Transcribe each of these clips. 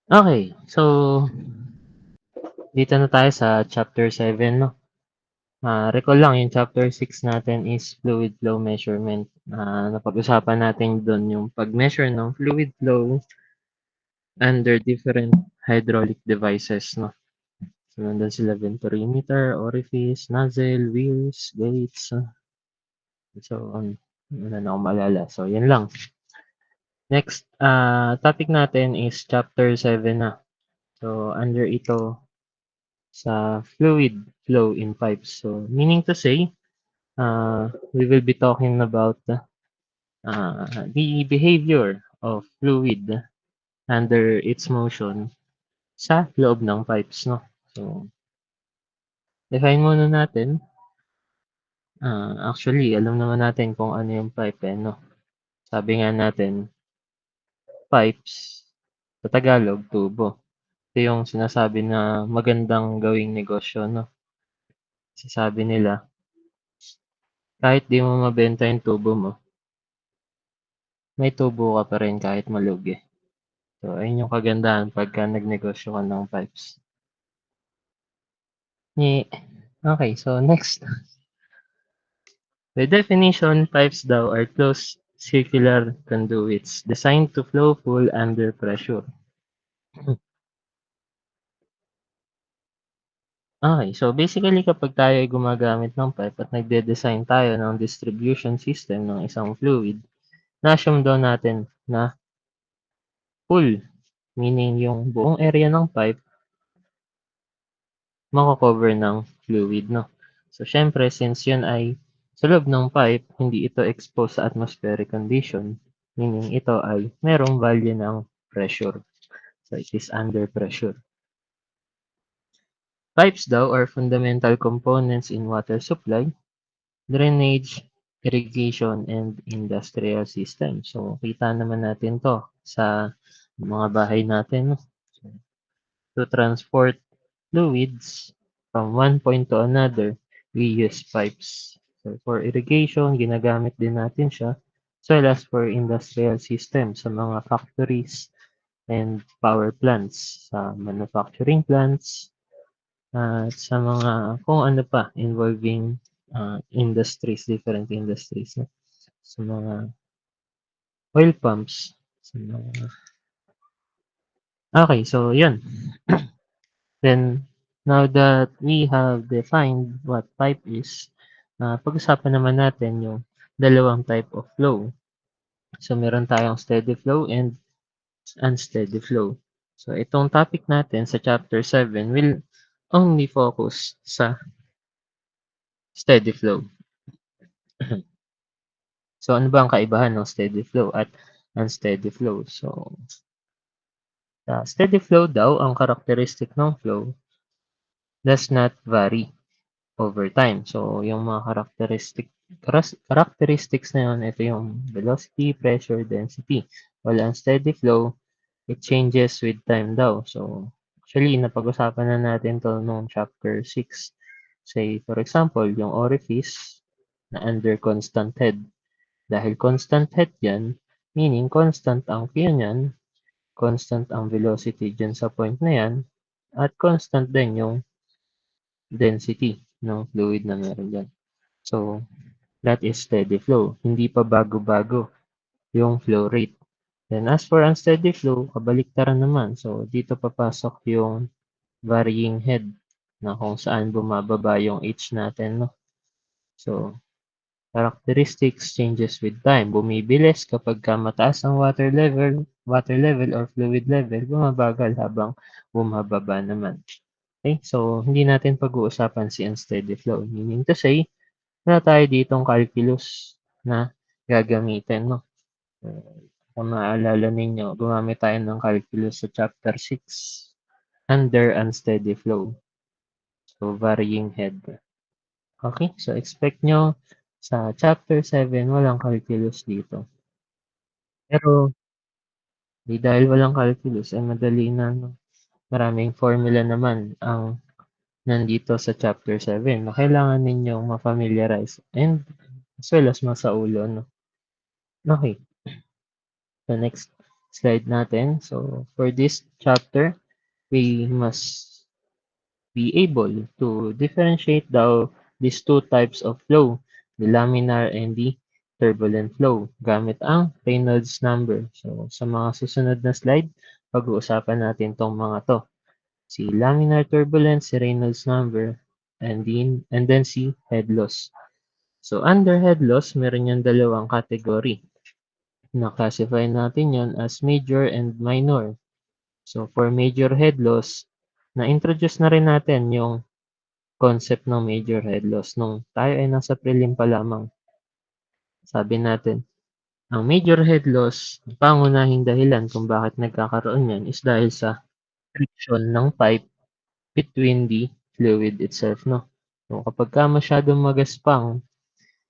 Okay, so dito na tayo sa chapter 7, 'no? Recall lang yung chapter 6 natin is fluid flow measurement. Napag-usapan natin dun yung pag-measure ng fluid flow under different hydraulic devices, 'no? So, nandun sila venturimeter, orifice, nozzle, wheels, gates, so on. Wala na akong maalala. So, yan lang. Next, topic natin is chapter 7 na. So, under ito sa fluid flow in pipes. So, meaning to say, we will be talking about the behavior of fluid under its motion sa loob ng pipes, no? So, define muna natin. Actually, alam naman natin kung ano yung pipe, no? Sabi nga natin, pipes, sa Tagalog, tubo. Ito yung sinasabi na magandang gawing negosyo, no? Sasabi nila, kahit di mo mabenta yung tubo mo, may tubo ka pa rin kahit malugi. So, ayun yung kagandahan pagka nagnegosyo ka ng pipes. Okay, so next. By definition, pipes daw are closed circular conduits designed to flow full under pressure. Okay, so basically kapag tayo ay gumagamit ng pipe at nagde-design tayo ng distribution system ng isang fluid, na-assume daw natin na full, meaning yung buong area ng pipe mako-cover ng fluid, 'no? So siyempre since yun ay sa loob ng pipe, hindi ito exposed sa atmospheric condition, meaning ito ay merong value ng pressure. So it is under pressure. Pipes daw are fundamental components in water supply, drainage, irrigation, and industrial system. So kita naman natin 'to sa mga bahay natin, 'no? To transport fluids from one point to another, we use pipes. So for irrigation, ginagamit din natin siya, as well as for industrial system sa mga factories and power plants, sa manufacturing plants, at sa mga kung ano pa involving industries, different industries, no? Sa mga oil pumps, sa mga okay, so yun. Then, now that we have defined what pipe is, pag-usapan naman natin yung dalawang type of flow. So, meron tayong steady flow and unsteady flow. So, itong topic natin sa chapter 7 will only focus sa steady flow. So, ano ba ang kaibahan ng steady flow at unsteady flow? So, sa steady flow daw, ang characteristic ng flow does not vary over time. So, yung mga characteristics na yun, ito yung velocity, pressure, density. While unsteady flow, it changes with time daw. So, actually, napag-usapan na natin to noong chapter 6. Say, for example, yung orifice na under constant head. Dahil constant head yan, meaning constant ang Q niyan, constant ang velocity dyan sa point na yan, at constant din yung density ng fluid na meron dyan. So, that is steady flow. Hindi pa bago-bago yung flow rate. Then as for unsteady flow, kabaliktaran naman. So, dito papasok yung varying head na kung saan bumababa yung H natin, no? So, characteristics changes with time. Bumibilis kapag mataas ang water level or fluid level, bumabagal habang bumababa naman. Okay, so hindi natin pag-uusapan si unsteady flow. Meaning to say, wala tayo ditong calculus na gagamitin, no? Kung naalala ninyo, gumamit tayo ng calculus sa chapter 6 under unsteady flow. So, varying head. Okay, so expect nyo sa chapter 7, walang calculus dito. Pero, dahil walang calculus, ay madali na, no? Maraming formula naman ang nandito sa chapter 7 na kailangan ninyong ma-familiarize and as well as masaulo, no? Okay, so next. slide natin. So, for this chapter, we must be able to differentiate these two types of flow, the laminar and the turbulent flow, gamit ang Reynolds number. So, sa mga susunod na slide, pag-uusapan natin tong mga to. Si laminar turbulence, si Reynolds number, and then si head loss. So, under head loss, meron yung dalawang category. Na-classify natin yon as major and minor. So, for major head loss, na-introduce na rin natin yung concept ng major head loss nung tayo ay nasa prelim pa lamang. Sabi natin, ang major head loss, ang pangunahing dahilan kung bakit nagkakaroon yan is dahil sa friction ng pipe between the fluid itself, no? So, kapag ka masyadong magaspang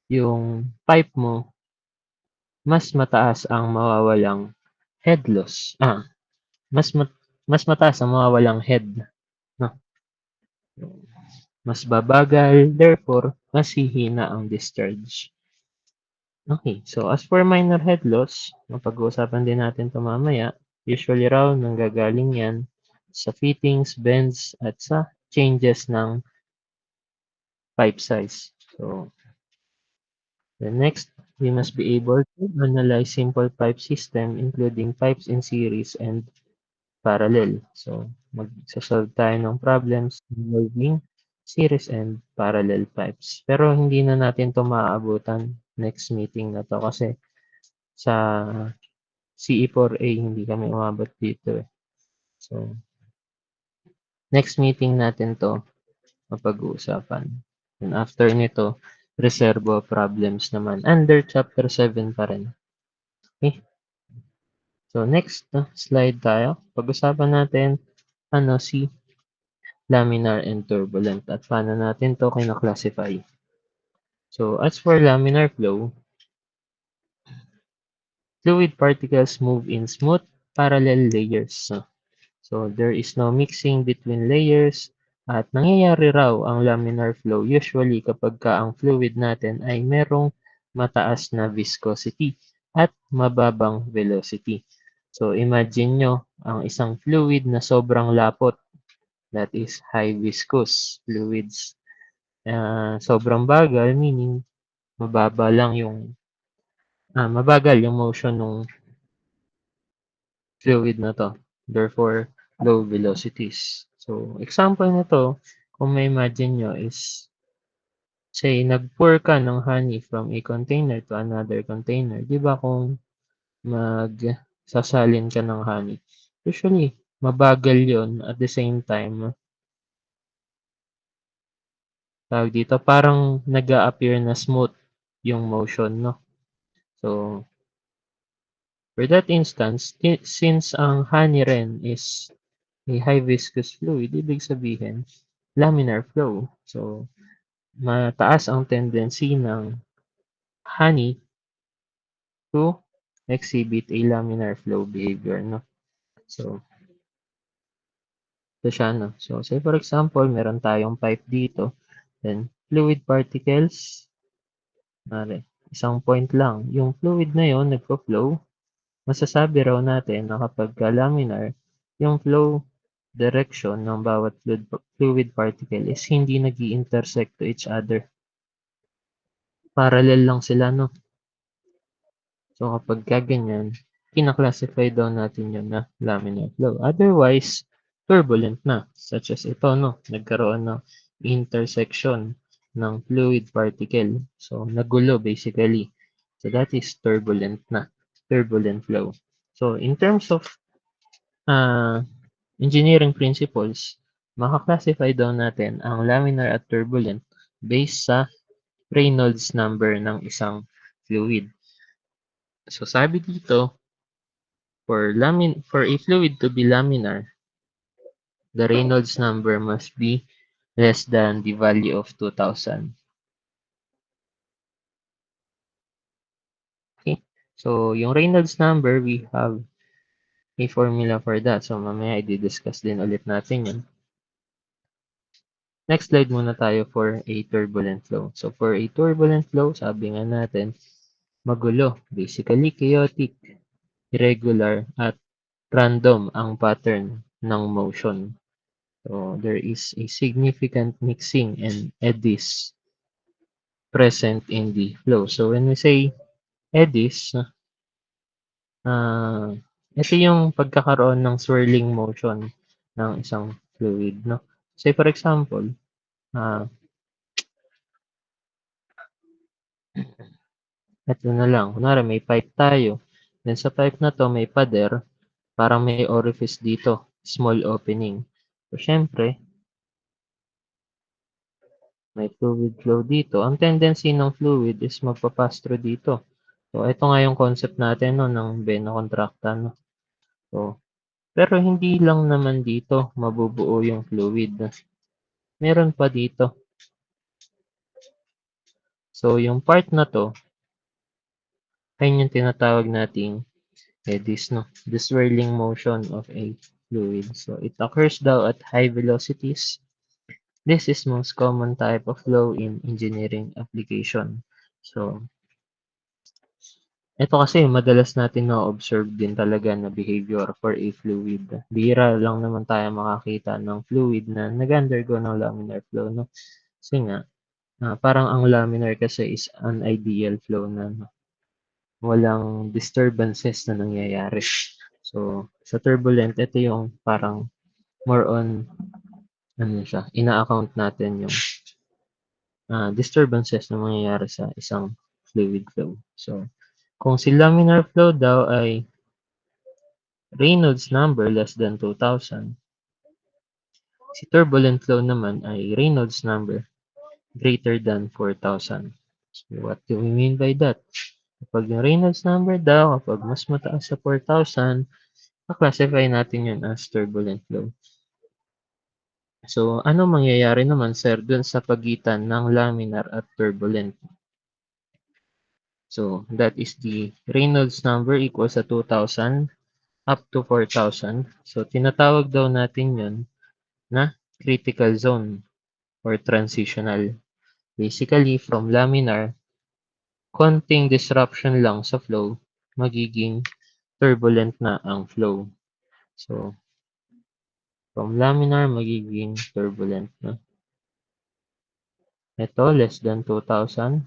yung pipe mo, mas mataas ang mawawalang head loss. Mas mat mas mataas ang mawawalang head, no? Mas babagal, therefore, mas hihina ang discharge. Okay, so as for minor head loss, mapag-uusapan din natin ito mamaya. Usually raw, nanggagaling yan sa fittings, bends, at sa changes ng pipe size. So, the next, we must be able to analyze simple pipe system including pipes in series and parallel. So, magsasolve tayo ng problems involving series and parallel pipes. Pero hindi na natin ito maaabutan next meeting na to kasi sa CE4A hindi kami umabot dito eh. So, next meeting natin to mapag-uusapan. And after nito, reservo problems naman. Under chapter 7 pa rin. Okay? So, next slide tayo. Pag-usapan natin si laminar and turbulent at paano natin to kina-classify. So, as for laminar flow, fluid particles move in smooth parallel layers. So, there is no mixing between layers at nangyayari raw ang laminar flow usually kapag ka ang fluid natin ay merong mataas na viscosity at mababang velocity. So, imagine nyo ang isang fluid na sobrang lapot, that is high viscous fluids. Sobrang bagal, meaning mababa lang yung mabagal yung motion ng fluid na to. Therefore, low velocities. So, example nito, kung may imagine nyo is, say, nag-pour ka ng honey from a container to another container. Di ba kung magsasalin ka ng honey, usually, mabagal yon at the same time, tawag dito, parang nag-a-appear na smooth yung motion, no? So, for that instance, since ang honey rin is a high viscous fluid, ibig sabihin, laminar flow. So, mataas ang tendency ng honey to exhibit a laminar flow behavior, no? So, ito siya, no? So, say for example, meron tayong pipe dito, then fluid particles, isang point lang. Yung fluid na yon nagpo-flow, masasabi raw natin na kapag laminar, yung flow direction ng bawat fluid particle is hindi nag-i-intersect to each other. Parallel lang sila, no? So, kapag ganyan, kina-classify daw natin yun na laminar flow. Otherwise, turbulent na. Such as ito, no? Nagkaroon ng intersection ng fluid particle. So, nagulo basically. So, that is turbulent na. Turbulent flow. So, in terms of engineering principles, maka-classify daw natin ang laminar at turbulent based sa Reynolds number ng isang fluid. So sabi dito, for a fluid to be laminar, the Reynolds number must be less than the value of 2000. Okay? So yung Reynolds number, we have a formula for that. So mamaya i-discuss din ulit natin yun. Next slide muna tayo for a turbulent flow. So for a turbulent flow, sabi nga natin, magulo, basically chaotic. irregular at random ang pattern ng motion. So there is a significant mixing and eddies present in the flow. So when we say eddies, ah, ito yung pagkakaroon ng swirling motion ng isang fluid, no? Say for example, ah, eto na lang, kunwari may pipe tayo, then sa pipe na 'to may pader, parang may orifice dito, small opening. So siyempre, may fluid flow dito. Ang tendency ng fluid is magpa-pass through dito. So ito nga yung concept natin 'no ng vena contracta 'no. So, pero hindi lang naman dito mabubuo yung fluid. Meron pa dito. So yung part na 'to, ayun yung tinatawag nating eddies 'no, the swirling motion of a fluid. So it occurs daw at high velocities. This is most common type of flow in engineering application. So, ito kasi madalas natin na-observe din talaga na behavior for a fluid. Bihira lang naman tayo makakita ng fluid na nag-undergo ng laminar flow, no? Kasi nga, parang ang laminar kasi is an ideal flow na walang disturbances na nangyayari. So, sa turbulent, ito yung parang more on, ano siya, ina-account natin yung disturbances na mangyayari sa isang fluid flow. So, kung si laminar flow daw ay Reynolds number less than 2,000, si turbulent flow naman ay Reynolds number greater than 4,000. So, what do we mean by that? Kapag yung Reynolds number daw, kapag mas mataas sa 4,000, classify natin yun as turbulent flow. So, ano mangyayari naman, sir, dun sa pagitan ng laminar at turbulent? So, that is the Reynolds number equals sa 2,000 up to 4,000. So, tinatawag daw natin yun na critical zone or transitional. Basically, from laminar, konting disruption lang sa flow, magiging turbulent na ang flow. So, from laminar, magiging turbulent na. Ito, less than 2,000.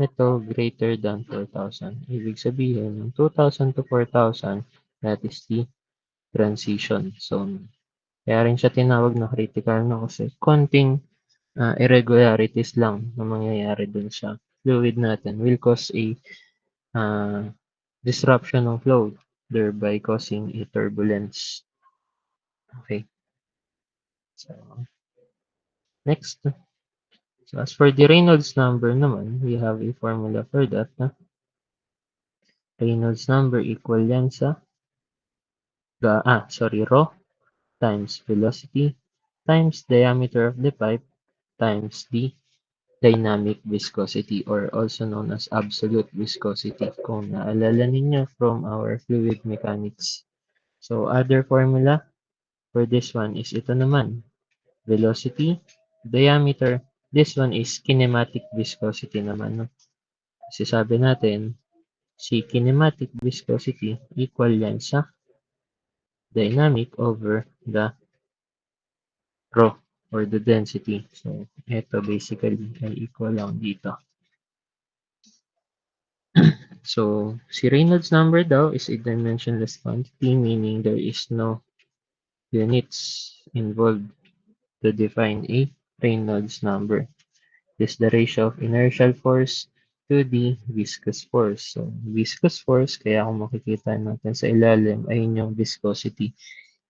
Ito, greater than 4,000. Ibig sabihin, yung 2,000 to 4,000, that is the transition zone. Kaya rin siya tinawag na critical no kasi konting irregularities lang na mangyayari dun sa fluid natin will cause a uh, disruption ng flow, thereby causing a turbulence. Okay. So, next. So, as for the Reynolds number naman, we have a formula for that. Reynolds number equal yan sa rho times velocity times diameter of the pipe times the dynamic viscosity or also known as absolute viscosity kung naalala ninyo from our fluid mechanics. So other formula for this one is ito naman, velocity, diameter, this one is kinematic viscosity naman. No? Kasi sabi natin, si kinematic viscosity equal yan sa dynamic over the rho or the density. So ito basically ay equal lang dito. So, si Reynolds number daw is a dimensionless quantity, meaning there is no units involved to define a Reynolds number. It is the ratio of inertial force to the viscous force. So, viscous force, kaya kung makikita natin sa ilalim, ay yung viscosity.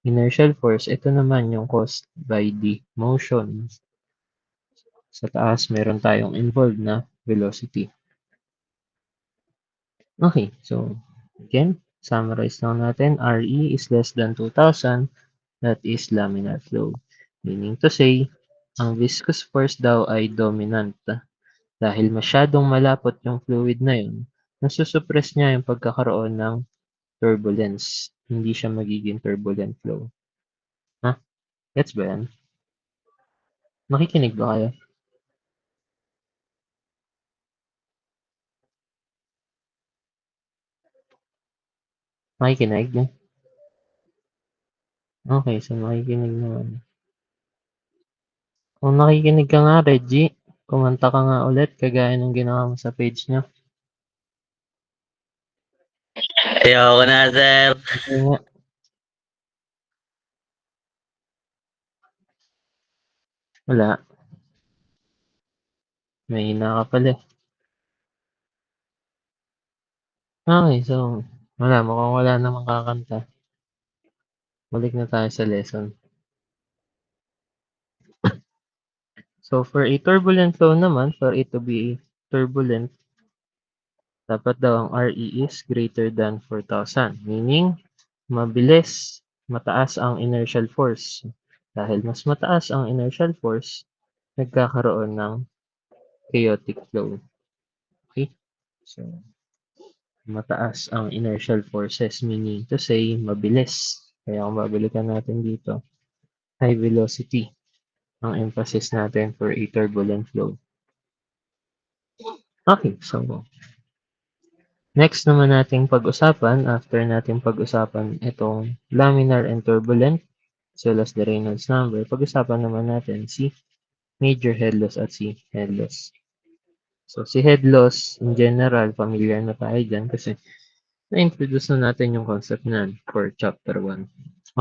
Inertial force, ito naman yung caused by the motion. Sa taas, meron tayong involved na velocity. Okay, so again, summarize lang natin. RE is less than 2,000. That is laminar flow. Meaning to say, ang viscous force daw ay dominant. Dahil masyadong malapot yung fluid na yun, nasusuppress niya yung pagkakaroon ng turbulence. Hindi siya magiging turbulent flow. Ha? Gets ba yan? Makikinig ba kayo? Makikinig? Okay, so makikinig naman. Kung nakikinig ka nga, Reggie, kumanta ka nga ulit kagaya ng ginawa mo sa page niyo. Ayoko na, sir. Sige nga. Wala. Mahina ka pala eh. Okay, so wala, mukhang wala namang kakanta. Balik na tayo sa lesson. So for a turbulent flow naman, for it to be turbulent, dapat daw ang RE is greater than 4,000. Meaning, mabilis, mataas ang inertial force. Dahil mas mataas ang inertial force, nagkakaroon ng chaotic flow. Okay? So, mataas ang inertial forces, meaning to say, mabilis. Kaya kung babalikan natin dito, high velocity ang emphasis natin for a turbulent flow. Okay, so next naman nating pag-usapan, after nating pag-usapan itong laminar and turbulent, as well as the Reynolds number, pag-usapan naman natin si major head loss at si head loss. So, si head loss, in general, familiar na tayo dyan kasi na-introduce na natin yung concept na for chapter 1.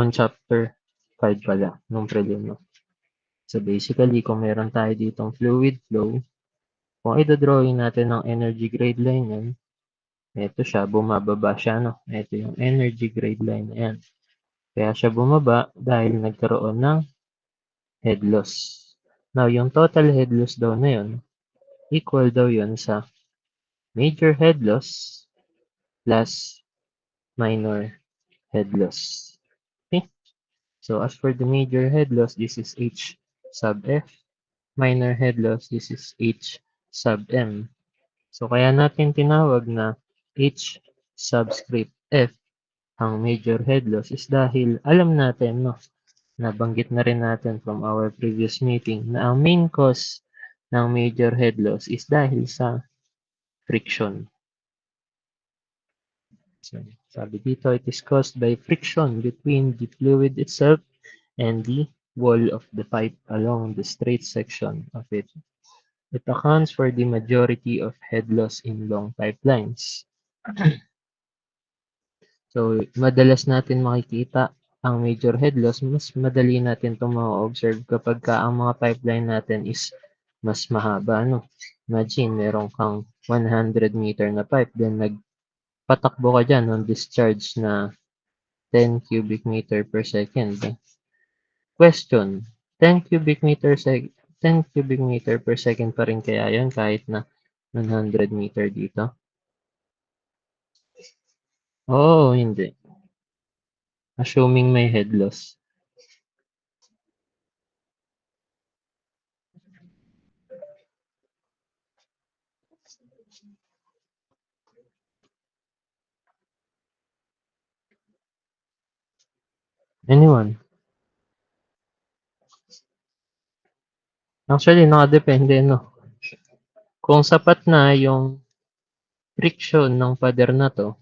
On chapter 5 pala, nung prelim. So, basically, kung meron tayo ditong fluid flow, kung idodrawing natin ng energy grade line yan, ito siya, bumababa siya, no? Ito yung energy grade line na yan. Kaya siya bumaba dahil nagkaroon ng head loss. Now, yung total head loss daw na yun, equal daw yun sa major head loss plus minor head loss. Okay? So, as for the major head loss, this is H sub F. Minor head loss, this is H sub M. So, kaya natin tinawag na H subscript F ang major head loss is dahil alam natin, no, nabanggit na rin natin from our previous meeting na ang main cause ng major head loss is dahil sa friction. So, sabi dito, it is caused by friction between the fluid itself and the wall of the pipe along the straight section of it. It accounts for the majority of head loss in long pipelines. So, madalas natin makikita ang major head loss, mas madali natin itong ma-observe kapag ang mga pipeline natin is mas mahaba. No? Imagine, meron kang 100 meter na pipe, then nagpatakbo ka dyan on discharge na 10 cubic meter per second. Question, 10 cubic meter 10 cubic meter per second pa rin kaya yun kahit na 100 meter dito? Oo, hindi. Assuming may head loss. Anyone? Actually, nakadepende, no? Kung sapat na yung friction ng pader na to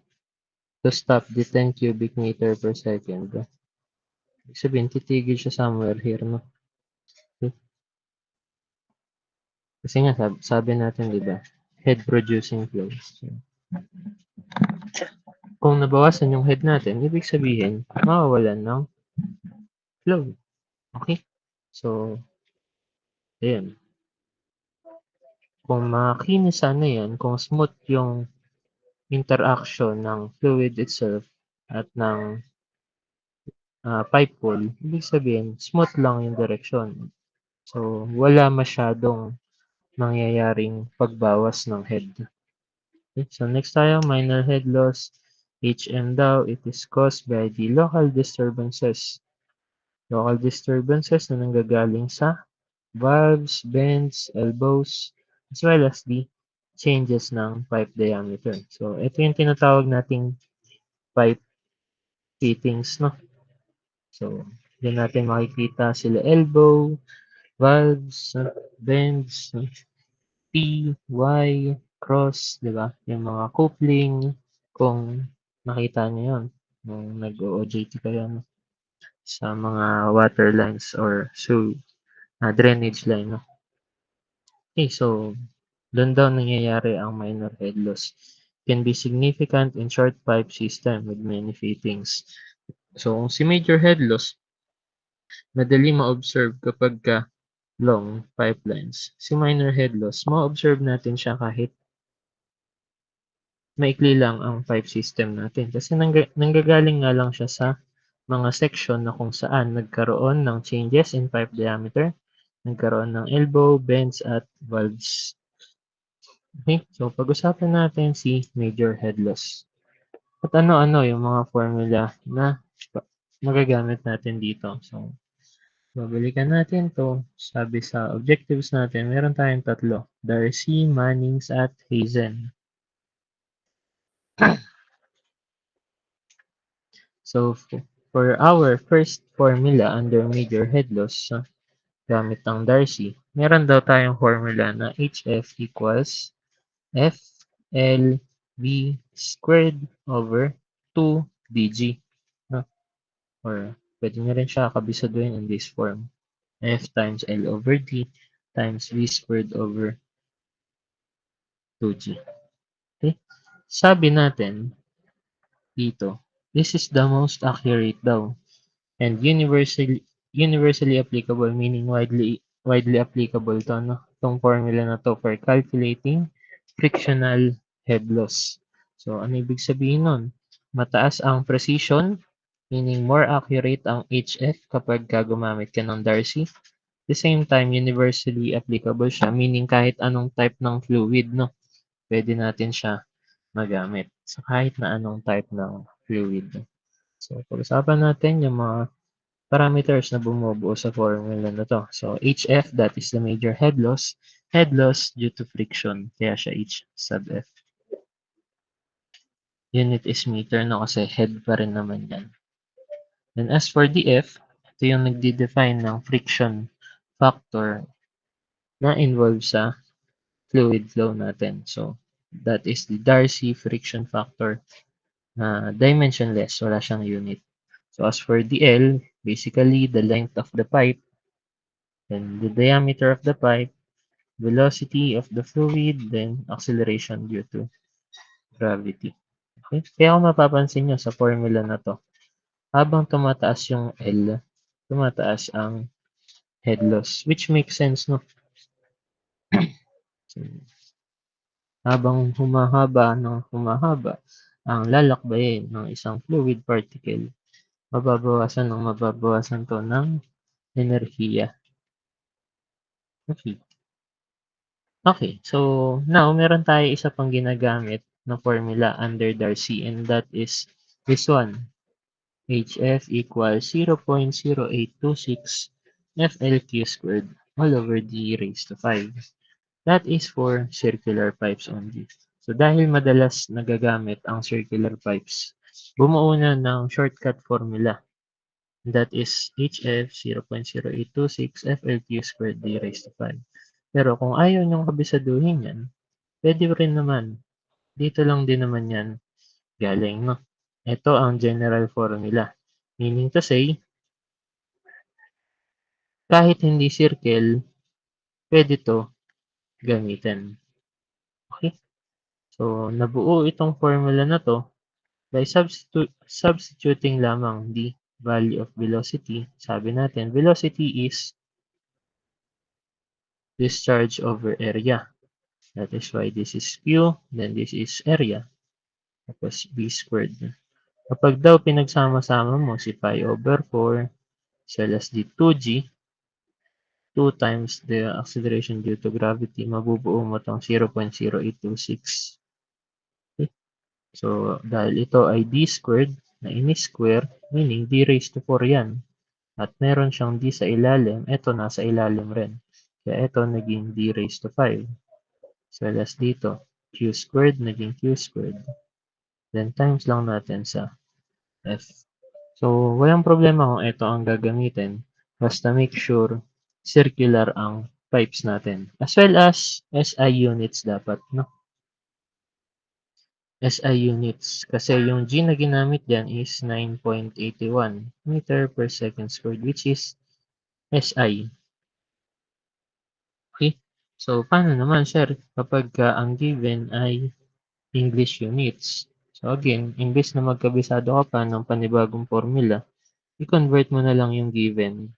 stop the 10 cubic meter per second, ibig sabihin, titigil siya somewhere here, no? Kasi nga, sabi natin, di ba? Head producing flow. So, kung nabawasan yung head natin, ibig sabihin, mawawalan ng flow. Okay? So, ayan. Kung makinis sana yan, kung smooth yung interaction ng fluid itself at ng pipe wall, ibig sabihin, smooth lang yung direction. So, wala masyadong nangyayaring pagbawas ng head. Okay, so next tayo, minor head loss. HM daw, it is caused by the local disturbances. Local disturbances na nanggagaling sa valves, bends, elbows, as well as the changes ng pipe diameter. So, ito yung tinatawag nating pipe fittings, no? So, dyan natin makikita sila elbow, valves, bends, P, Y, cross, di ba? Yung mga coupling, kung nakita niyo yun. nung nag-o-OJT kayo, no? Sa mga water lines or drainage line, no? Okay, so doon daw nangyayari ang minor head loss. Can be significant in short pipe system with many fittings. So, kung si major head loss, madali ma-observe kapagka long pipelines. Si minor head loss, ma-observe natin siya kahit maikli lang ang pipe system natin. Kasi nanggagaling nga lang siya sa mga section na kung saan nagkaroon ng changes in pipe diameter, nagkaroon ng elbow, bends, at valves. Okay, so pag-usapan natin si major head loss. At ano-ano yung mga formula na magagamit natin dito. So, babalikan natin to. Sabi sa objectives natin, meron tayong tatlo. Darcy, Mannings, at Hazen. So, for our first formula under major head loss, gamit ang Darcy, meron daw tayong formula na HF equals FLV squared over 2DG. No? Or pwede nyo rin siya kabisaduhin in this form. F times L over D times V squared over 2G. Okay? Sabi natin dito, this is the most accurate daw and universally applicable, meaning widely applicable to, no? Itong formula na to for calculating frictional head loss. So, ano ibig sabihin nun? Mataas ang precision, meaning more accurate ang HF kapag gumamit ka ng Darcy. At the same time, universally applicable siya, meaning kahit anong type ng fluid, no? Pwede natin siya magamit sa kahit na anong type ng fluid. So, pag-usapan natin yung mga parameters na bumubuo sa formula na to. So, HF, that is the major head loss due to friction. Kaya siya H sub F. Unit is meter, no? Kasi head pa rin naman yan. And as for the F, ito yung nagde-define ng friction factor na involved sa fluid flow natin. So, that is the Darcy friction factor na dimensionless. Wala siyang unit. So, as for the L, basically the length of the pipe, then the diameter of the pipe, velocity of the fluid, then acceleration due to gravity. Okay? Kaya kung mapapansin nyo sa formula na to, habang tumataas yung L, tumataas ang head loss, which makes sense, no? So, habang humahaba ang lalakbayin ng isang fluid particle, mababawasan to ng enerhiya. Okay. Okay, so now meron tayo isa pang ginagamit na formula under Darcy, and that is this one. HF equals 0.0826 FLQ squared all over D raised to 5. That is for circular pipes only. So dahil madalas nagagamit ang circular pipes, bumuo na ng shortcut formula. That is HF 0.0826 FLQ squared D raised to 5. Pero kung ayaw nyong kabisaduhin yan, pwede rin naman. Dito lang din naman yan galing, no? Ito ang general formula. Meaning to say, kahit hindi circle, pwede to gamitin. Okay? So, nabuo itong formula na to by substituting lamang the value of velocity. Sabi natin, velocity is discharge over area. That is why this is Q, then this is area. Tapos V squared. Kapag daw pinagsama-sama mo si pi over 4 as well as the 2G, 2 times the acceleration due to gravity, mabubuo mo itong 0.0826. Okay? So, dahil ito ay d squared na ini-square, meaning d raised to 4 yan. At meron siyang d sa ilalim, ito nasa ilalim rin. Kaya ito naging d raised to 5. As well as dito, q squared naging q squared. Then times lang natin sa f. So, walang problema kung ito ang gagamitin. Basta make sure circular ang pipes natin. As well as SI units dapat, no? SI units. Kasi yung G na ginamit dyan is 9.81 meter per second squared, which is SI. Okay? So, paano naman, sir, kapag ang given ay English units? So, again, imbes na magkabisado ka pa ng panibagong formula, i-convert mo na lang yung given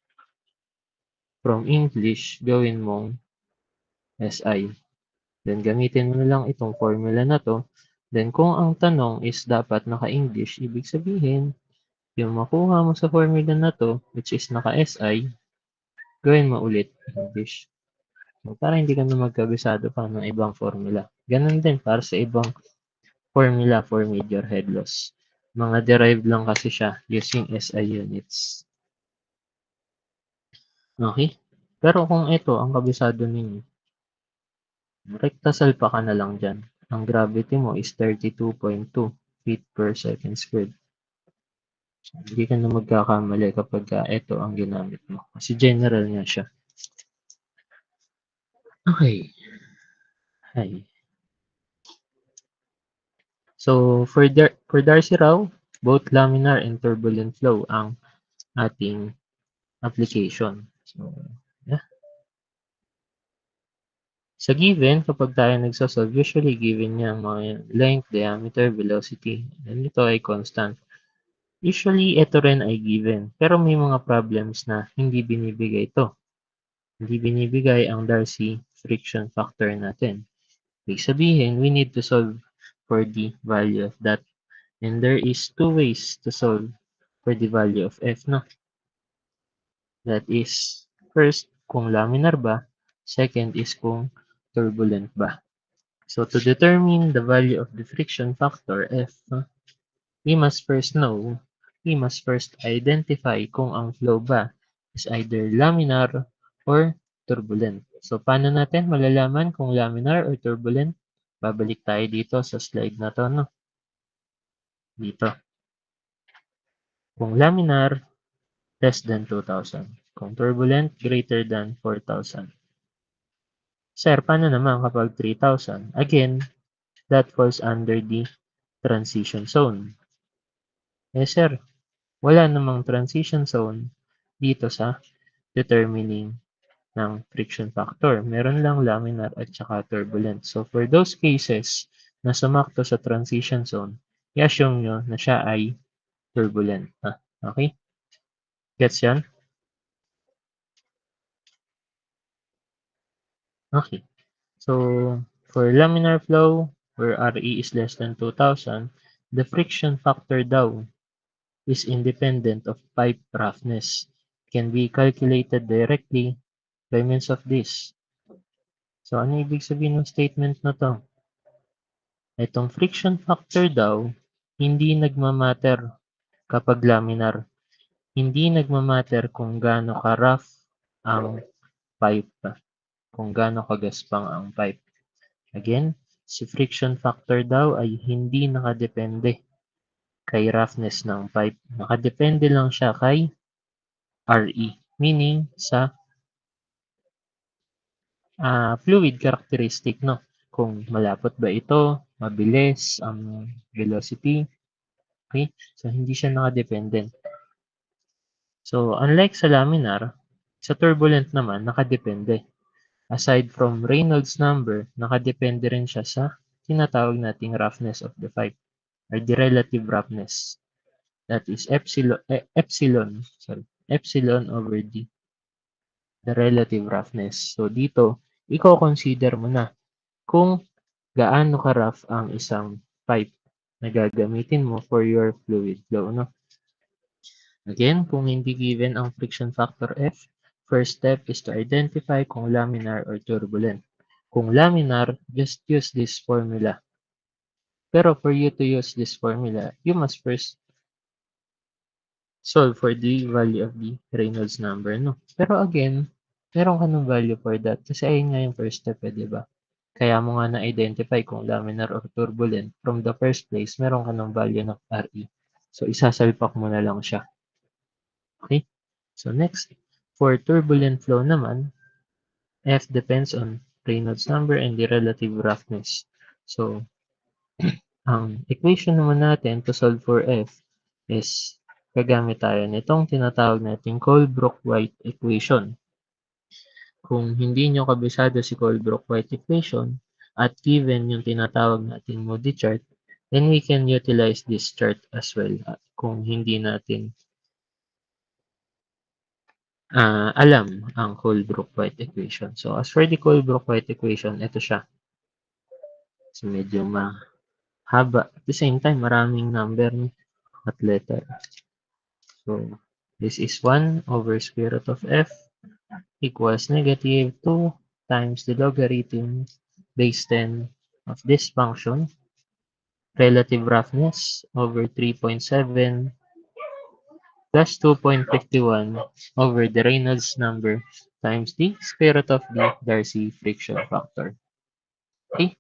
from English, gawin mong SI. Then, gamitin mo na lang itong formula na to. Then, kung ang tanong is dapat naka-English, ibig sabihin, yung makuha mo sa formula na to, which is naka-SI, gawin mo ulit English. So, para hindi ka na magkabisado pa ng ibang formula. Ganun din para sa ibang formula for major head loss. Mga derived lang kasi siya using SI units. Okay? Pero kung ito ang kabisado ninyo, rektasal pa ka na lang dyan. Ang gravity mo is 32.2 feet per second squared. So, hindi ka na magkakamali kapag ito ang ginamit mo. Kasi general nga siya. Okay. Hi. So, for Darcy Rao, both laminar and turbulent flow ang ating application. So, yeah. Sa given, kapag tayo nagsasolve, usually given niya ang mga length, diameter, velocity. And ito ay constant. Usually, ito rin ay given. Pero may mga problems na hindi binibigay ito. Hindi binibigay ang Darcy friction factor natin. Ibig sabihin, we need to solve for the value of that. And there is two ways to solve for the value of F, no? That is, first, kung laminar ba. Second is kung turbulent ba. So, to determine the value of the friction factor, F, we must first identify kung ang flow ba is either laminar or turbulent. So, paano natin malalaman kung laminar or turbulent? Babalik tayo dito sa slide na to, no? Dito. Kung laminar, less than 2,000. Kung turbulent, greater than 4,000. Sir, paano naman kapag 3,000? Again, that falls under the transition zone. Eh sir, wala namang transition zone dito sa determining ng friction factor. Meron lang laminar at saka turbulent. So for those cases na sumakto sa transition zone, i-assume nyo na siya ay turbulent. Okay? Gets yan? Okay. So for laminar flow, where RE is less than 2,000, the friction factor daw is independent of pipe roughness. Can be calculated directly by means of this. So, ano ibig sabihin ng statement na to? Itong friction factor daw, hindi nagmamatter kapag laminar. Hindi nagmamatter kung gaano ka-rough ang pipe, kung gaano kagaspang ang pipe. Again, si friction factor daw ay hindi nakadepende kay roughness ng pipe. Nakadepende lang siya kay RE, meaning sa fluid characteristic, no? Kung malapot ba ito, mabilis ang velocity, okay? So, hindi siya nakadependent. So, unlike sa laminar, sa turbulent naman, nakadepende. Aside from Reynolds number, nakadepende rin siya sa tinatawag nating roughness of the pipe or the relative roughness. That is epsilon over the relative roughness. So, dito, i-consider mo na kung gaano ka-rough ang isang pipe na gagamitin mo for your fluid flow, no? Again, kung hindi given ang friction factor F, first step is to identify kung laminar or turbulent. Kung laminar, just use this formula. Pero for you to use this formula, you must first solve for the value of the Reynolds number, no? Pero again, meron ka ng value for that kasi ayun nga yung first step, di ba? Kaya mo nga na-identify kung laminar or turbulent. From the first place, meron ka ng value ng RE. So, isasalpak mo na lang siya. Okay? So, next, for turbulent flow naman, F depends on Reynolds number and the relative roughness. So, Ang equation naman natin to solve for f is gagamit tayo nitong tinatawag nating Colebrook-White equation. Kung hindi nyo kabisado si Colebrook-White equation at given yung tinatawag nating Moody chart, then we can utilize this chart as well kung hindi natin alam ang Colebrook-White equation. So, as for the Colebrook-White equation, ito siya. So, medyo mahaba. At the same time, maraming number at letter. So, this is 1 over square root of f equals negative 2 times the logarithm base 10 of this function, relative roughness over 3.7 plus 2.51 over the Reynolds number times the square root of the Darcy friction factor. Okay?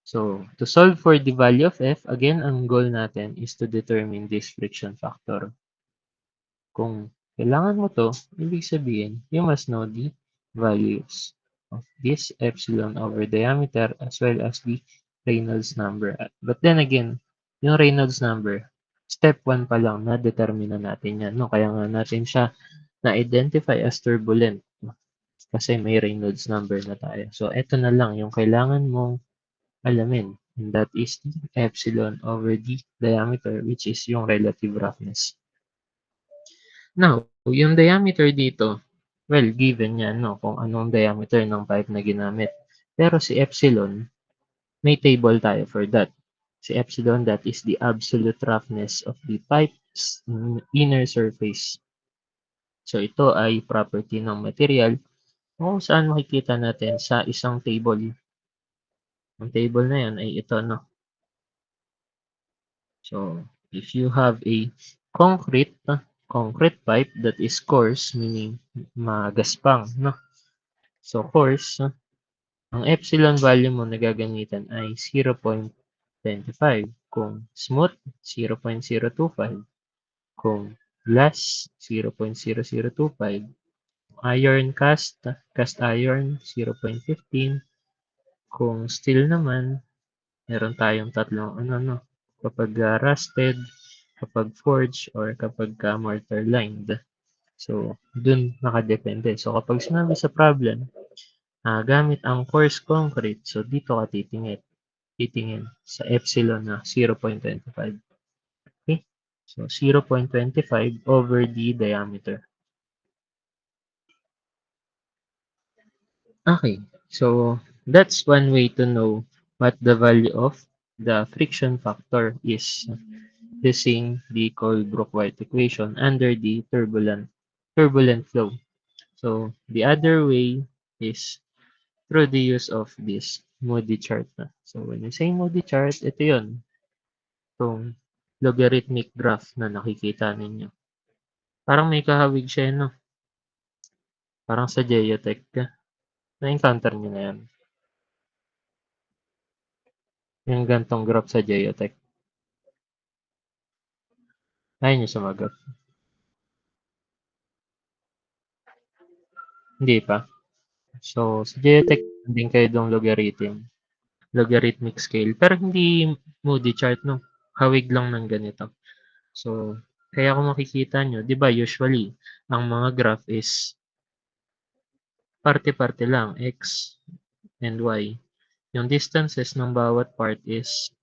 So, to solve for the value of f, again, ang goal natin is to determine this friction factor. Kung kailangan mo to, ibig sabihin, you must know the values of this epsilon over diameter as well as the Reynolds number. But then again, yung Reynolds number, step 1 pa lang na determine natin yan. No? Kaya nga natin siya na-identify as turbulent kasi may Reynolds number na tayo. So, ito na lang yung kailangan mong alamin. And that is the epsilon over the diameter, which is yung relative roughness. Now, yung diameter dito, well, given yan, no, kung anong diameter ng pipe na ginamit. Pero si epsilon, may table tayo for that. Si epsilon, that is the absolute roughness of the pipe's inner surface. So, ito ay property ng material kung saan makikita natin sa isang table. Ang table na yan ay ito, no. So, if you have a concrete pipe that is coarse, meaning magaspang, no? So, coarse, ang epsilon value mo na gagamitan ay 0.25. Kung smooth, 0.025. Kung glass, 0.0025. Iron cast iron, 0.15. Kung steel naman, meron tayong tatlong kapag rusted, kapag forged, or kapag mortar lined. So, dun nakadepende. So, kapag sinabi sa problem, gamit ang coarse concrete, so dito ka titingin sa epsilon na 0.25. Okay? So, 0.25 over the diameter. Okay. So, that's one way to know what the value of the friction factor is using the Colebrook-White equation under the turbulent flow. So, the other way is through the use of this Moody chart. So, when you say Moody chart, ito yun. Itong logarithmic graph na nakikita ninyo. Parang may kahawig siya, no? Parang sa Geotech. Na-encounter nyo na yan. Yung gantong graph sa Geotech. Ayaw nyo sumagot. Hindi pa. So, sa Geotech, din kayo dong logarithmic scale. Pero hindi Moody chart, no? Hawig lang ng ganito. So, kaya kung makikita nyo, di ba usually, ang mga graph is parte-parte lang, x and y. Yung distances ng bawat part is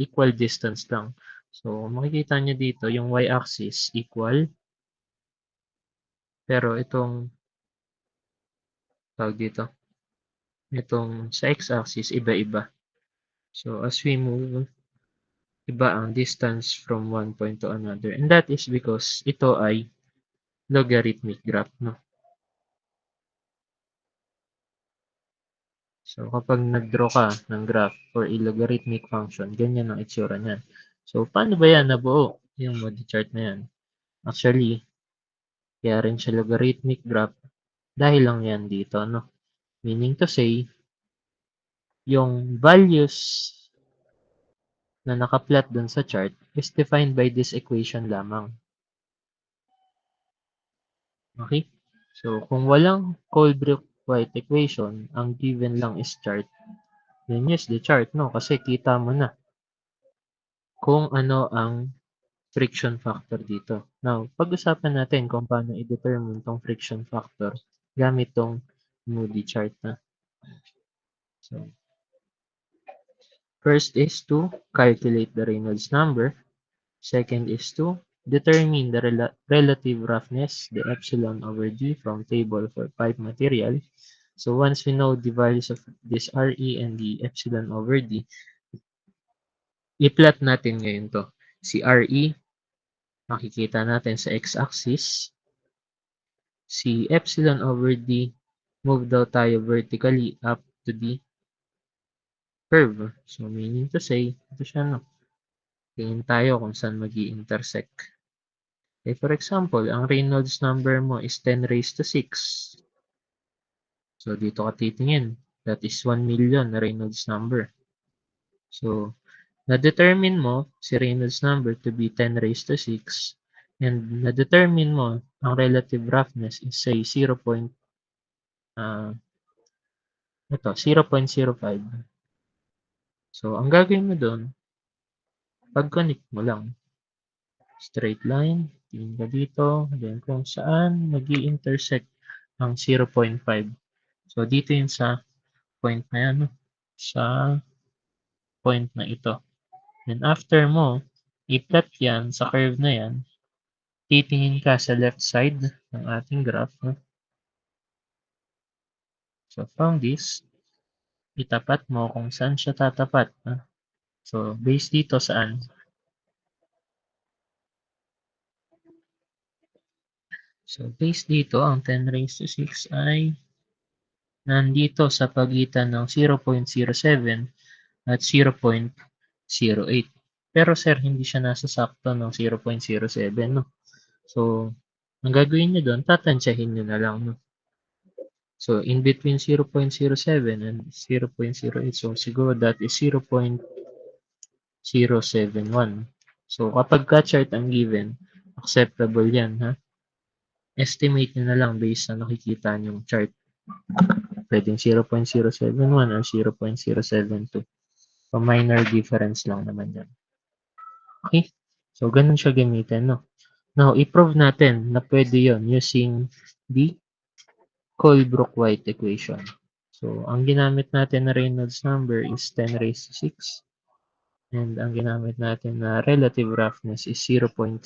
equal distance lang. So, makikita nyo dito, yung y-axis equal, pero itong, tawag dito, itong sa x-axis, iba-iba. So, as we move, iba ang distance from one point to another. And that is because ito ay logarithmic graph, no? So, kapag nag-draw ka ng graph for a logarithmic function, ganyan ang itsura niyan. So, paano ba yan nabuo? Yung Moody chart na yan. Actually, kaya rin siya logarithmic graph dahil lang yan dito, no? Meaning to say, yung values na nakaplot dun sa chart is defined by this equation lamang. Okay? So, kung walang Colebrook-White equation, ang given lang is chart, then use the chart, no? Kasi kita mo na kung ano ang friction factor dito. Now, pag-usapan natin kung paano i-determine tong friction factor gamit tong Moody chart na. So, first is to calculate the Reynolds number. Second is to determine the relative roughness, the epsilon over d from table for pipe material. So once we know the values of this RE and the epsilon over d, i-plot natin ngayon to. Si RE, makikita natin sa x-axis. Si epsilon over d, move daw tayo vertically up to the curve. So meaning to say, ito siya no. Tingin tayo kung saan magi-intersect. For example, ang Reynolds number mo is 10 raised to 6. So, dito ka titingin. That is 1 million na Reynolds number. So, na-determine mo si Reynolds number to be 10 raised to 6. And na-determine mo ang relative roughness is say 0.05. So, ang gagawin mo doon, pag-connect mo lang. Straight line, tingin ka dito, then kung saan magi-intersect ang 0.5. So, dito yun sa point na yan, sa point na ito. Then after mo, i-plot yan sa curve na yan, titingin ka sa left side ng ating graph. So, from this, itapat mo kung saan siya tatapat. So, based dito saan? So, based dito, ang 10 raised to 6 ay nandito sa pagitan ng 0.07 at 0.08. Pero sir, hindi siya nasa sakto ng 0.07, no? So, ang gagawin nyo doon, tatansyahin nyo na lang, no? So, in between 0.07 and 0.08, so siguro that is 0.071. So, kapag ka-chart ang given, acceptable yan, ha? Estimate nyo na lang based sa nakikita nyong chart. Pwedeng 0.071 or 0.072. So, minor difference lang naman yan. Okay? So, ganun siya gamitin, no? Now, i-prove natin na pwede yon using the Colebrook-White equation. So, ang ginamit natin na Reynolds number is 10 raised to 6. And ang ginamit natin na relative roughness is 0.05.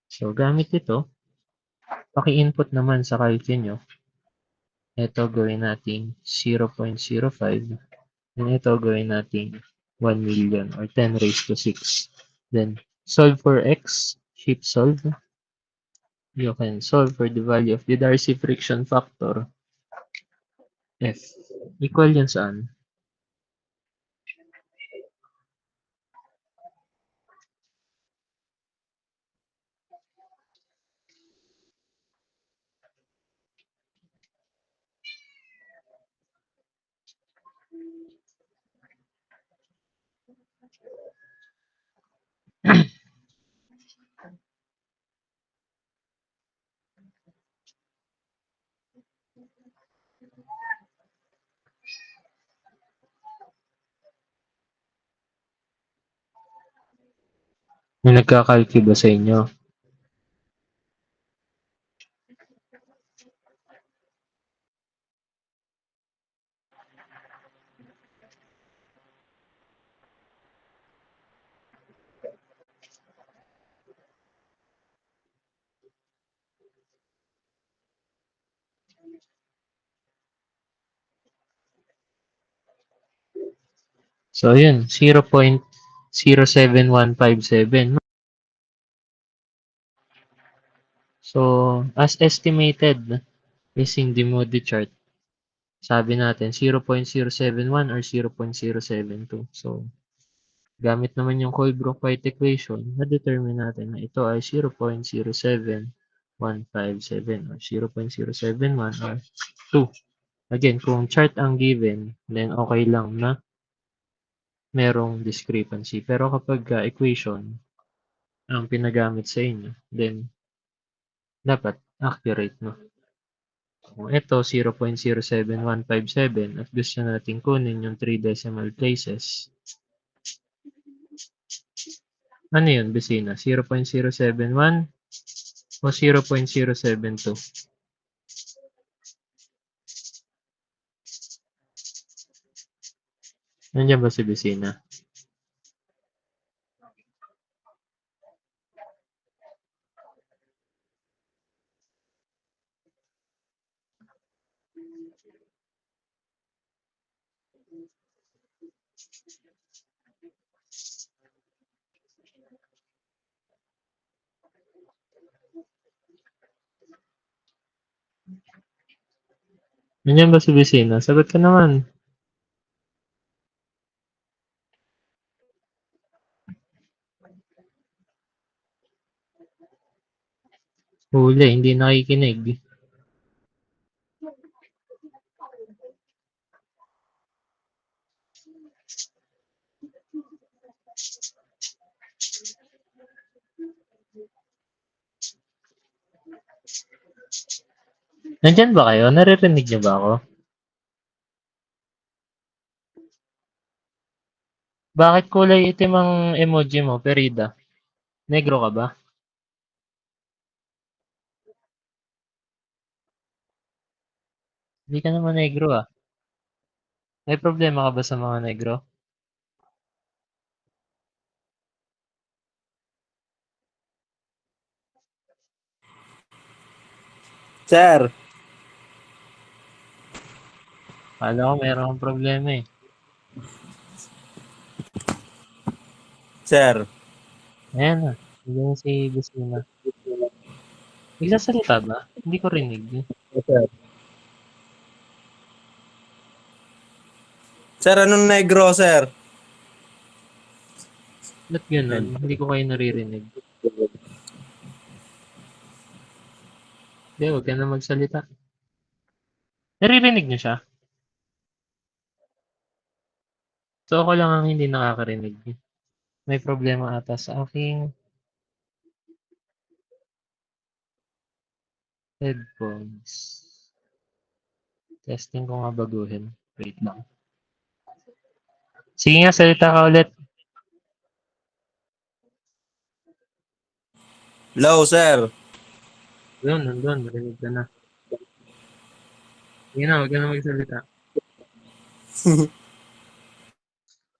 So, gamit ito, paki-input naman sa calc nyo. Ito gawin natin 0.05. And ito gawin natin 1 million or 10 raised to 6. Then, solve for x, shift solve. You can solve for the value of the Darcy friction factor, F. Equal yan saan? May nagkakalki ba sa inyo? So, yun, 0.07157. So, as estimated, using the Moody chart, sabi natin 0.071 or 0.072. So, gamit naman yung Colebrook-White equation, na-determine natin na ito ay 0.07157 or 0.071 or 2. Again, kung chart ang given, then okay lang na merong discrepancy. Pero kapag equation ang pinagamit sa inyo, then dapat accurate, no? Kung ito 0.07157 at gusto natin kunin yung 3 decimal places, Ano yun, Besina? 0.071 o 0.072? Nandiyan ba si Besina? Nandiyan ba si Besina? Sagot ka naman. Huli, hindi nakikinig. Nandiyan ba kayo? Naririnig niyo ba ako? Bakit kulay itim ang emoji mo, Perida? Negro ka ba? Hindi ka naman negro ah. May problema ka ba sa mga negro? Sir, Kala ko meron kang problema eh. sir. Ayan na. Nandiyan si Besina. Nagsasalita ba? Hindi ko rinig. Sir. Sir, anong negro, sir? Ba't ganun? Hindi ko kayo naririnig. Hindi, huwag ka na magsalita. Naririnig niyo siya? So ako lang ang hindi nakakarinig. May problema ata sa aking headphones. Testing ko nga baguhin. Wait lang. Sige nga, salita ka ulit. Low, sir. Yun, nandun. Marinig ka na. Sige na, huwag ka na magsalita.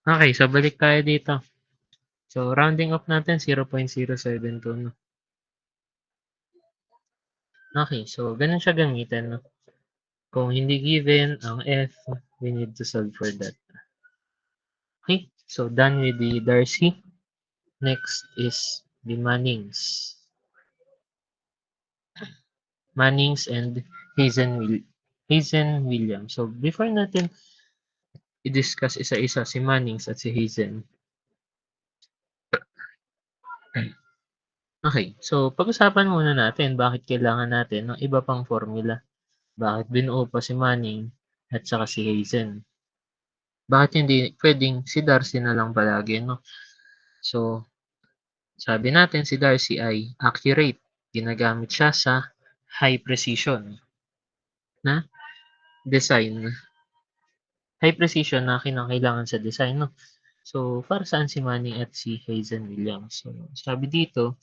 Okay, so balik tayo dito. So, rounding off natin, 0.072. No? Okay, so ganun siya gamitin. No? Kung hindi given ang F, we need to solve for that. Okay, so done with the Darcy. Next is the Mannings. Mannings and Hazen Williams. So, before natin i-discuss isa-isa si Mannings at si Hazen. Okay, so pag-usapan muna natin bakit kailangan natin ng iba pang formula. Bakit binuo pa si Manning at saka si Hazen? Bakit hindi pwedeng si Darcy na lang palagi, no? So, sabi natin si Darcy ay accurate. Ginagamit siya sa high precision na design. High precision na kinakailangan sa design, no? So, para saan si Manning at si Hazen Williams? So, sabi dito,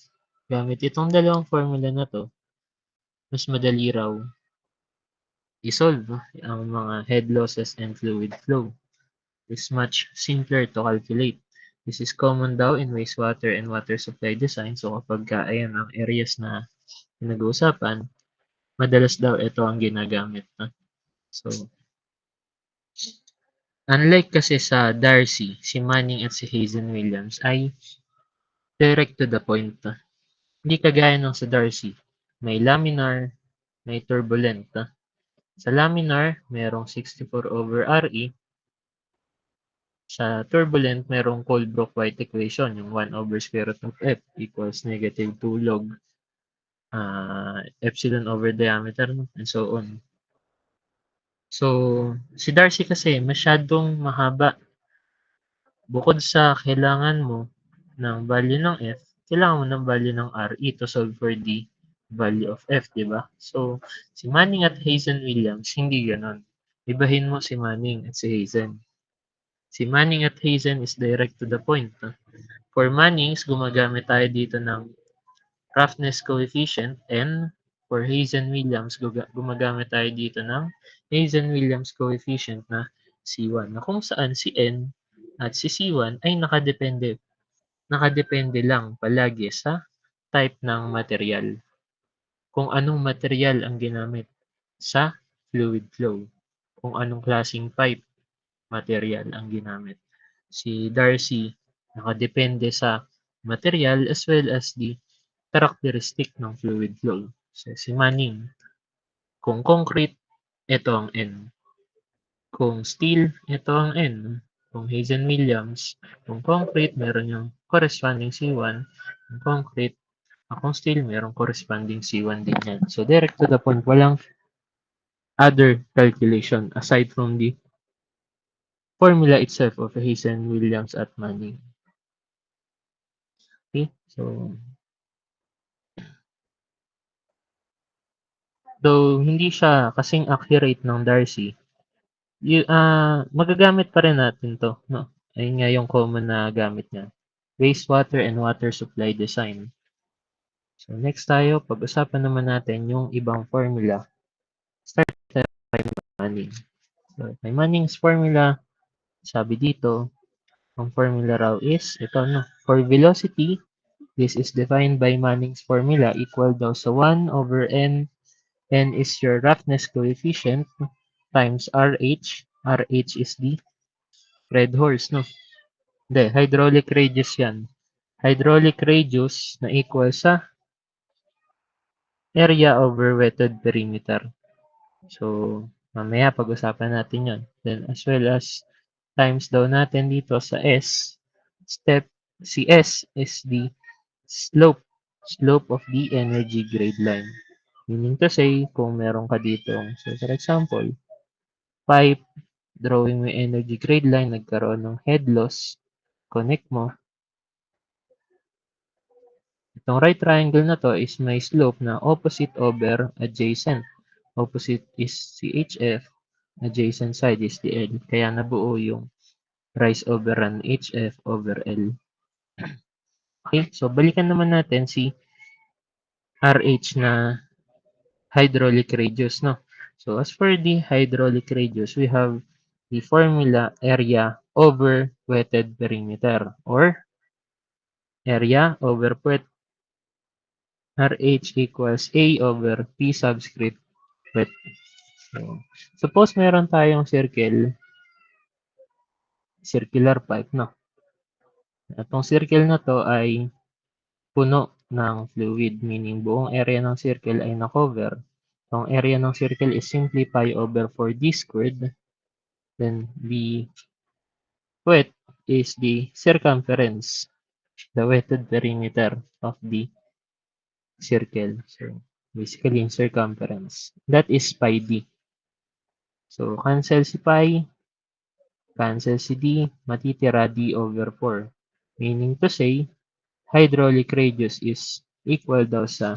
gamit itong dalawang formula na to, mas madali raw i-solve ang mga head losses and fluid flow. It's much simpler to calculate. This is common daw in wastewater and water supply design. So kapag ayan ang areas na pinag-uusapan, madalas daw ito ang ginagamit. No? So, unlike kasi sa Darcy, si Manning at si Hazen Williams ay direct to the point. No? Hindi kagaya ng sa Darcy. May laminar, may turbulent. No? Sa laminar, merong 64/RE. Sa turbulent, merong Colebrook-White equation, yung 1/square root of F equals -2 log epsilon over diameter, no? And so on. So, si Darcy kasi masyadong mahaba. Bukod sa kailangan mo ng value ng F, kailangan mo ng value ng RE to solve for the value of F, di ba? So, si Manning at Hazen Williams, hindi ganon. Ibahin mo si Manning at si Hazen. Si Manning at Hazen is direct to the point. No? For Mannings, gumagamit tayo dito ng roughness coefficient N. For Hazen-Williams, gumagamit tayo dito ng Hazen-Williams coefficient na C1, na kung saan si N at si C1 ay nakadepende lang palagi sa type ng material. Kung anong material ang ginamit sa fluid flow. Kung anong klaseng pipe material ang ginamit. Si Darcy, nakadepende sa material as well as the characteristic ng fluid flow. So, si Manning, kung concrete, ito ang N. Kung steel, ito ang N. Kung Hazen-Williams, kung concrete, meron yung corresponding C1. Kung concrete, kung steel, meron corresponding C1 din yan. So, direct to the point, walang other calculation aside from the formula itself of Hazen-Williams at Manning. Okay, so though hindi siya kasing accurate ng Darcy, magagamit pa rin natin to, no? Ayun nga yung common na gamit niya. Wastewater and water supply design. So next tayo, pag-usapan naman natin yung ibang formula. Start tayo kay Manning. So kay Manning's formula, sabi dito, ang formula raw is, ito no, for velocity, this is defined by Manning's formula equal daw sa 1 over n. N is your roughness coefficient times RH. RH is the red horse, no? Hindi, hydraulic radius yan. Hydraulic radius na equal sa area over wetted perimeter. So, mamaya pag-usapan natin yon. Then, as well as times daw natin dito sa S, si S is the slope of the energy grade line. Meaning to say, kung meron ka dito, so for example, pipe, drawing mo yung energy grade line, nagkaroon ng head loss, connect mo. Itong right triangle na to is may slope na opposite over adjacent. Opposite is CHF, adjacent side is the L. Kaya nabuo yung rise over run HF over L. Okay, so balikan naman natin si RH na hydraulic radius, no? So as for the hydraulic radius, we have the formula area over wetted perimeter or area over wet RH equals A over P subscript wet. So, suppose meron tayong circular pipe, no? Itong circle na to ay puno ng fluid, meaning buong area ng circle ay na-cover. Ang area ng circle is simply pi over 4d squared. Then the wet is the circumference, the wetted perimeter of the circle. So basically in circumference. That is pi d. So cancel si pi, cancel si d, matitira d over 4. Meaning to say, hydraulic radius is equal daw sa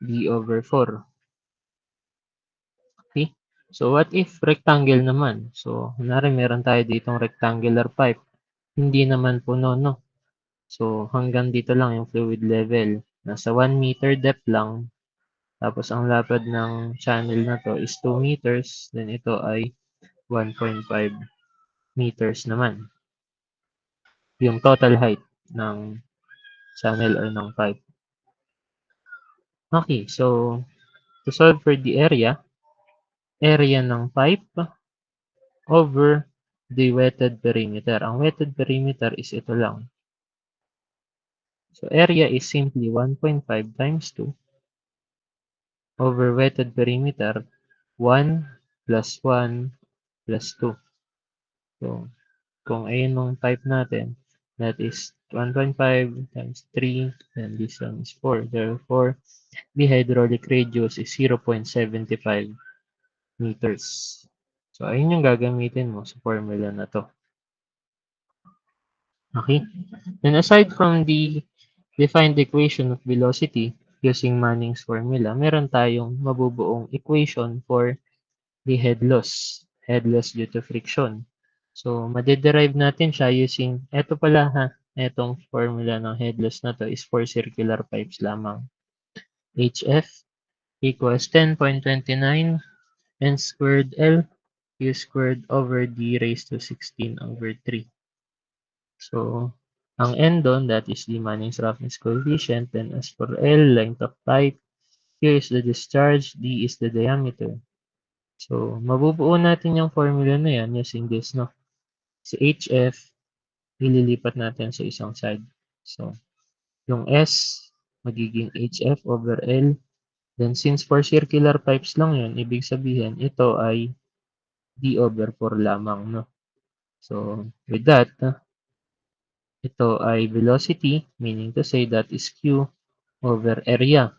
d over 4. Okay? So, what if rectangle naman? So, kunwari meron tayo ditong rectangular pipe. Hindi naman puno, no? So, hanggang dito lang yung fluid level. Nasa 1 meter depth lang. Tapos, ang lapad ng channel na to is 2 meters. Then, ito ay 1.5 meters naman. Yung total height ng channel or ng pipe. Okay, so, to solve for the area ng pipe over the wetted perimeter. Ang wetted perimeter is ito lang. So, area is simply 1.5 times 2 over wetted perimeter, 1 plus 1 plus 2. So, kung ayun yung type natin, that is 1.5 times 3, and this one is 4. Therefore, the hydraulic radius is 0.75 meters. So, ayun yung gagamitin mo sa formula na to. Okay? And aside from the defined equation of velocity using Manning's formula, meron tayong mabubuong equation for the head loss due to friction. So, madederive natin siya using, eto pala ha, Etong formula ng headless na to is for circular pipes lamang. HF equals 10.29 N squared L Q squared over D raised to 16 over 3. So, ang N doon, that is the Manning's roughness coefficient. Then as for L, length of pipe, Q is the discharge, D is the diameter. So, mabubuo natin yung formula na yan using this, no? Si HF, ililipat natin sa isang side. So, yung S, magiging HF over L. Then, since for circular pipes lang yun, ibig sabihin, ito ay D over 4 lamang, no? So, with that, ito ay velocity, meaning to say that is Q over area.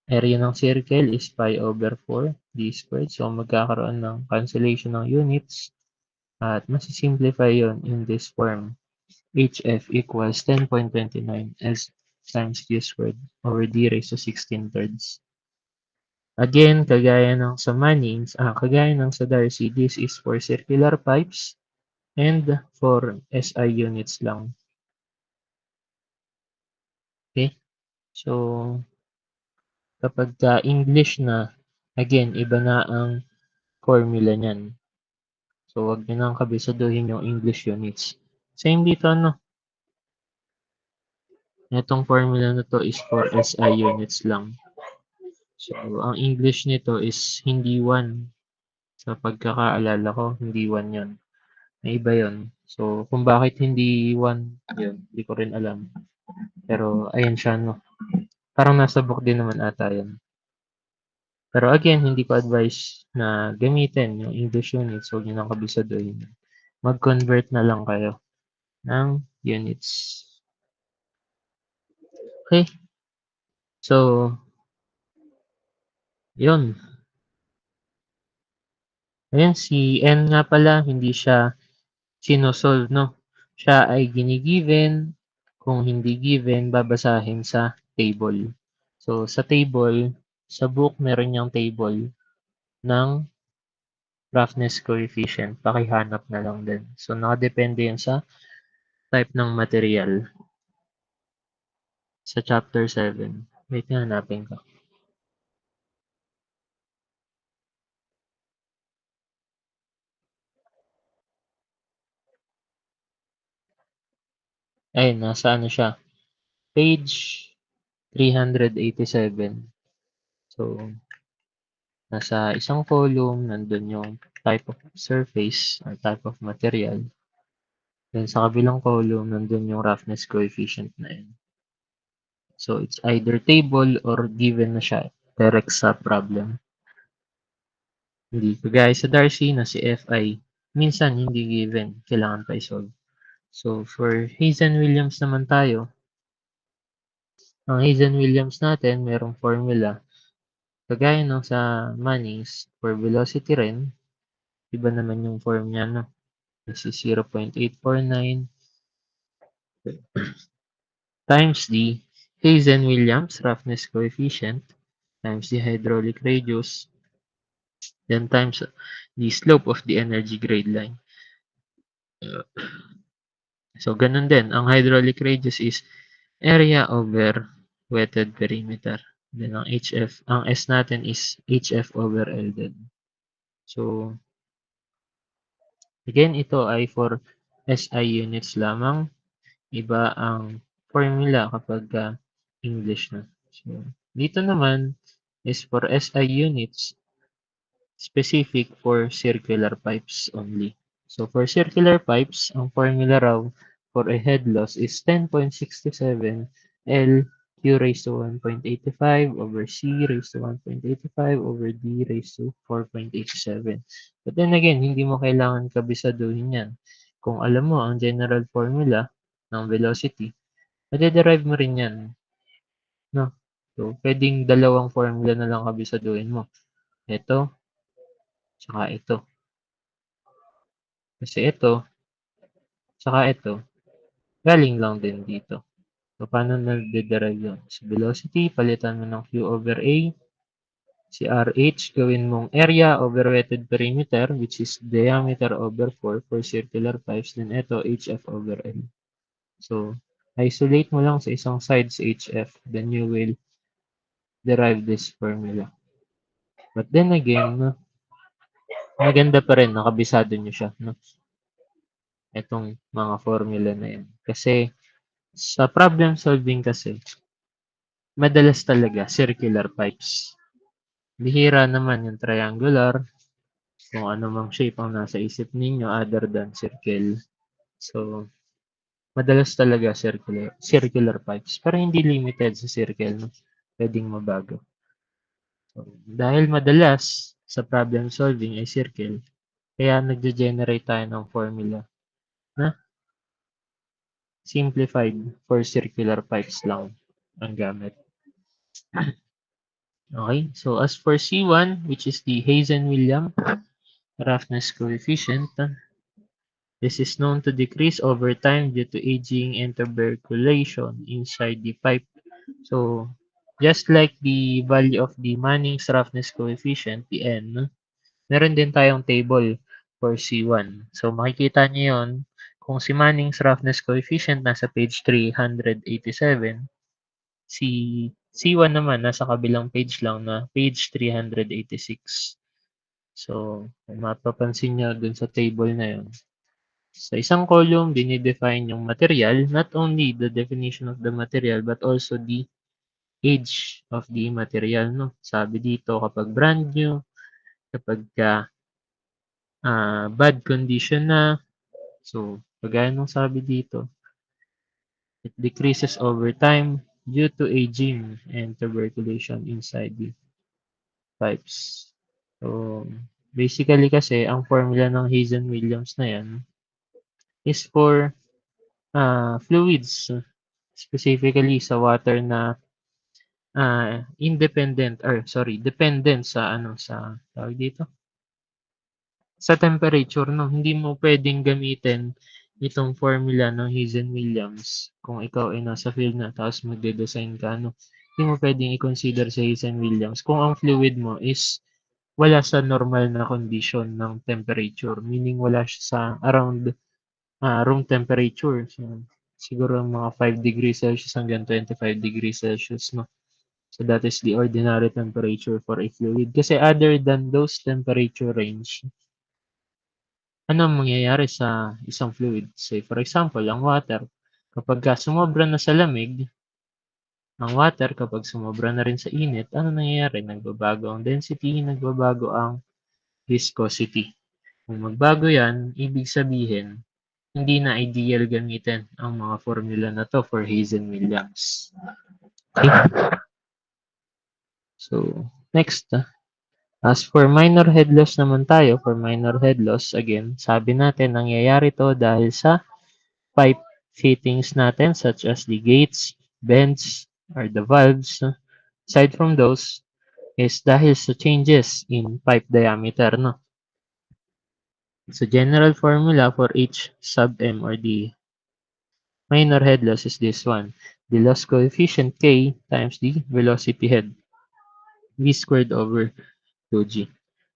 Area ng circle is pi over 4 d squared. So, magkakaroon ng cancellation ng units at masisimplify yon in this form. HF equals 10.29 S times Q squared over d raised to 16 thirds. Again, kagaya ng sa Manning's, kagaya ng sa Darcy, this is for circular pipes and for SI units lang. Okay? So, kapag English na, again, iba na ang formula niyan. So, wag niyo nang kabisaduhin yung English units. Same dito, no? Itong formula na to is for SI units lang. So, ang English nito is hindi 1. Sa pagkakaalala ko, hindi 1 yon. May iba yon. So, kung bakit hindi 1 yun, hindi ko rin alam. Pero, ayan siya, no? Parang nasa book din naman ata yun. Pero again, hindi ko advise na gamitin yung English units. Huwag nyo nang kabisaduhin. Mag-convert na lang kayo ng units. Okay? So, yun. Ayan, si N nga pala, hindi siya sinosolve, no? Siya ay ginigiven. Kung hindi given, babasahin sa table. So, sa table, sa book, meron yung table ng roughness coefficient. Pakihanap na lang din. So, nakadepende yan sa type ng material. Sa chapter 7. Wait, hanapin ko. Ayun, nasa ano siya. Page 387. So, nasa isang column, nandun yung type of surface or type of material. Then sa kabilang column, nandun yung roughness coefficient na yun. So, it's either table or given na siya direct sa problem. Hindi kagaya sa Darcy na si Fi, minsan hindi given, kailangan pa i-solve. So, for Hazen-Williams naman tayo, ang Hazen-Williams natin, merong formula. Kagaya no, sa Manning's, for velocity rin, iba naman yung form niya, no? This is 0.849 times the Hazen-Williams roughness coefficient times the hydraulic radius, then times the slope of the energy grade line. So, ganun din. Ang hydraulic radius is area over wetted perimeter. Then, ang HF, ang S natin is HF over L din. So, again, ito ay for SI units lamang. Iba ang formula kapag English na. So, dito naman is for SI units, specific for circular pipes only. So, for circular pipes, ang formula raw for a head loss is 10.67 L Q raised to 1.85 over C raised to 1.85 over D raised to 4.87. But then again, hindi mo kailangan kabisaduhin yan. Kung alam mo ang general formula ng velocity, madederive mo rin yan. No? So, pwedeng dalawang formula na lang kabisaduhin mo. Ito, tsaka ito. Kasi ito, tsaka ito, galing lang din dito. So, paano na-derive yun? So, velocity, palitan mo ng Q over A. Si RH, gawin mong area over wetted perimeter, which is diameter over 4 for circular pipes. Then ito, HF over L. So, Isolate mo lang sa isang side sa HF, then you will derive this formula. But then again, no, maganda pa rin, nakabisado nyo siya, no? Itong mga formula na yan. Kasi, sa problem solving kasi, madalas talaga circular pipes. Bihira naman yung triangular, kung ano mang shape ang nasa isip ninyo other than circle. So, madalas talaga circular pipes. Pero hindi limited sa circle, no? Pwedeng mabago. So, dahil madalas sa problem solving ay circle, kaya nagge-generate tayo ng formula na simplified for circular pipes lang ang gamit. Okay, so as for C1, which is the Hazen-Williams roughness coefficient, this is known to decrease over time due to aging and tuberculation inside the pipe. So, just like the value of the Manning's roughness coefficient, the N, meron din tayong table for C1. So, makikita niyo yon kung si Manning's roughness coefficient nasa page 387, si C1 naman nasa kabilang page lang na page 386. So, kung mapapansin niyo dun sa table na yon, sa isang column, dinidefine yung material, not only the definition of the material, but also the age of the material. No? Sabi dito, kapag brand new, kapag bad condition na, so, kagaya nung sabi dito, it decreases over time due to aging and tuberculation inside the pipes. So, basically kasi, ang formula ng Hazen-Williams na yan is for fluids, specifically sa water na dependent sa tawag dito, sa temperature, no? Hindi mo pwedeng gamitin itong formula ng Hazen-Williams kung ikaw ay nasa field na tapos magde-design ka, no? Hindi mo pwedeng i-consider sa Hazen-Williams kung ang fluid mo is wala sa normal na condition ng temperature, meaning wala siya sa around room temperature. So, siguro mga 5 degrees Celsius hanggang 25 degrees Celsius, no? So, that is the ordinary temperature for a fluid. Kasi other than those temperature range, ano ang mangyayari sa isang fluid? Say, for example, ang water. Kapag sumobra na sa lamig, ang water, kapag sumobra na rin sa init, ano nangyayari? Nagbabago ang density, nagbabago ang viscosity. Kung magbago yan, ibig sabihin, hindi na ideal gamitin ang mga formula na to for Hazen-Williams. Okay? So, next, as for minor head loss naman tayo, for minor head loss, again, sabi natin, nangyayari to dahil sa pipe fittings natin such as the gates, vents, or the valves. Aside from those, is dahil sa changes in pipe diameter, no? So, general formula for each sub M or the minor head loss is this one. The loss coefficient K times the velocity head. V squared over 2G.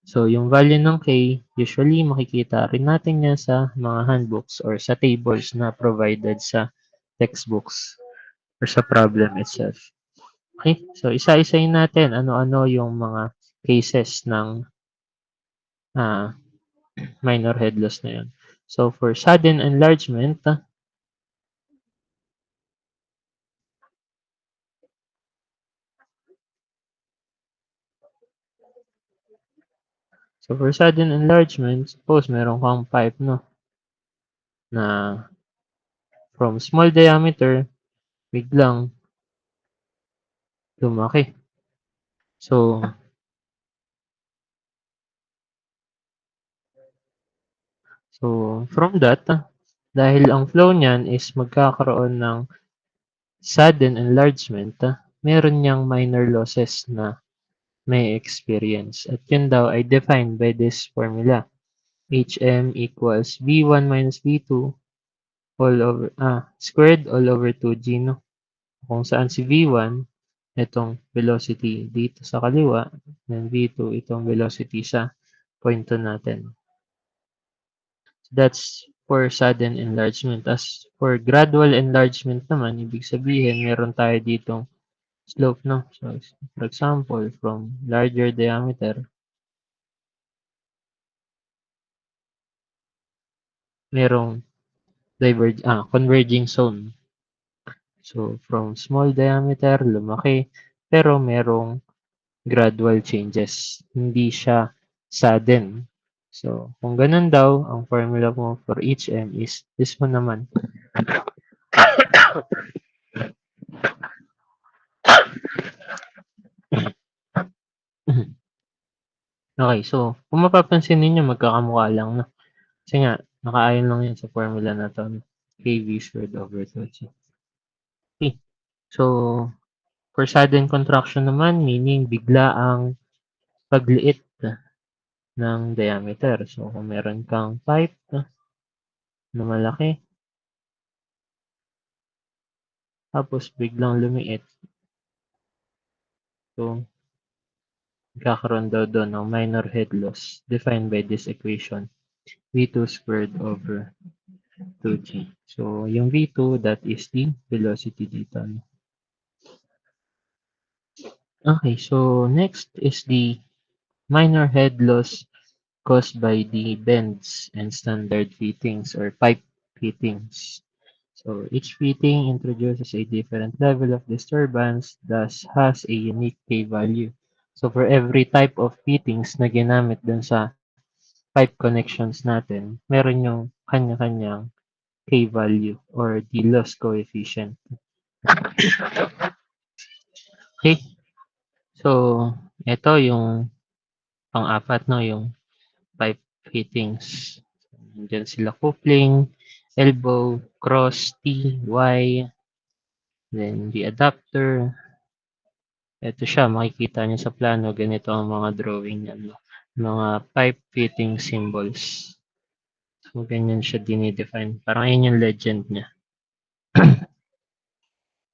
So, yung value ng K, usually makikita rin natin yan sa mga handbooks or sa tables na provided sa textbooks or sa problem itself. Okay? So, isa-isayin natin ano-ano yung mga cases ng minor head loss na yun. So, for sudden enlargement, suppose meron kang pipe, no, na from small diameter, biglang lumaki. So, from that, dahil ang flow niyan is magkakaroon ng sudden enlargement, meron niyang minor losses na may experience. At yun daw ay defined by this formula. HM equals V1 minus V2 squared all over 2G, no? Kung saan si V1, itong velocity dito sa kaliwa, and V2, itong velocity sa point 2 natin. So that's for sudden enlargement. As for gradual enlargement naman, ibig sabihin, meron tayo ditong slope, no? So, for example, from larger diameter, merong converging zone. So, from small diameter, lumaki, pero merong gradual changes. Hindi siya sudden. So, kung ganun daw, ang formula mo for each M is this one naman. Okay, so, kung mapapansin ninyo, magkakamukha lang, no? Kasi nga, nakaayon lang yun sa formula na to, KV squared over 2G. Okay, so, for sudden contraction naman, meaning bigla ang pagliit ng diameter. So, kung meron kang pipe na malaki, tapos biglang lumiit, so, magkakaroon daw doon ng minor head loss defined by this equation, V2 squared over 2G. So, yung V2, that is the velocity dito. Okay, so next is the minor head loss caused by the bends and standard fittings or pipe fittings. So each fitting introduces a different level of disturbance, thus has a unique K value. So for every type of fittings na ginamit dun sa pipe connections natin, meron yung kanya-kanyang K value or the loss coefficient. Okay, so ito yung pang-apat, no, yung pipe fittings. Diyan sila coupling, elbow, cross, T, Y, then the adapter. Ito siya, makikita niyo sa plano, ganito ang mga drawing niya, no? Mga pipe fitting symbols. So, ganyan siya dinidefine. Parang yun yung legend niya.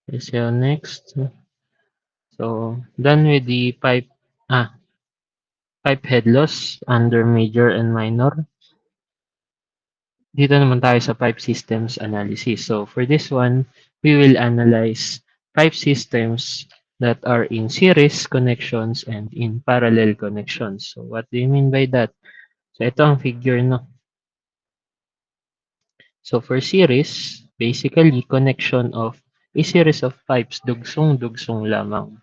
Okay, so next. So, done with the pipe head loss under major and minor. Dito naman tayo sa pipe systems analysis. So, for this one, we will analyze pipe systems that are in series connections and in parallel connections. So, what do you mean by that? So, ito ang figure, no? So, for series, basically, connection of a series of pipes, dugsong-dugsong lamang.